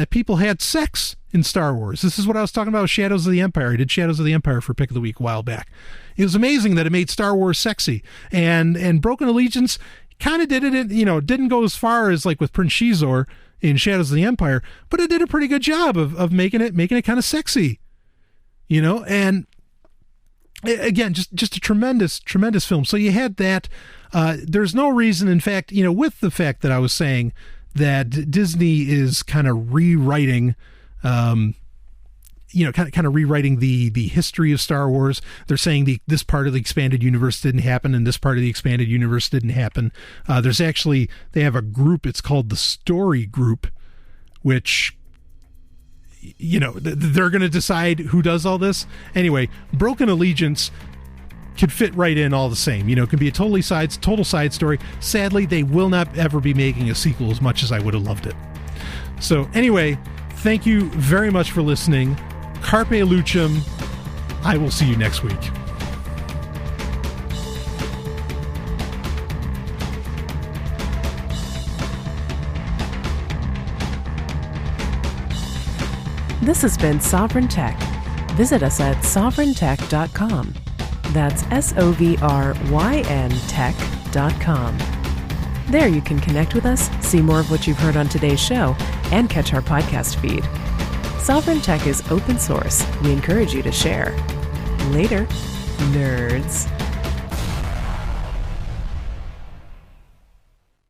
people had sex in Star Wars. This is what I was talking about with Shadows of the Empire. I did Shadows of the Empire for Pick of the Week a while back. It was amazing that it made Star Wars sexy. And Broken Allegiance kind of did it, didn't go as far as like with Prince Shizor in Shadows of the Empire, but it did a pretty good job of making it kind of sexy. And again, just a tremendous film. So you had that. There's no reason, in fact, with the fact that I was saying that Disney is kind of rewriting, kind of rewriting the history of Star Wars. They're saying this part of the expanded universe didn't happen, and this part of the expanded universe didn't happen. They have a group. It's called the Story Group, which, they're going to decide who does all this. Anyway, Broken Allegiance could fit right in all the same. It can be a total side story. Sadly, they will not ever be making a sequel as much as I would have loved it. So anyway, thank you very much for listening. Carpe Lucem. I will see you next week. This has been Sovryn Tech. Visit us at sovryntech.com. That's SOVRYN tech.com. There you can connect with us, see more of what you've heard on today's show, and catch our podcast feed. Sovryn Tech is open source. We encourage you to share. Later, nerds.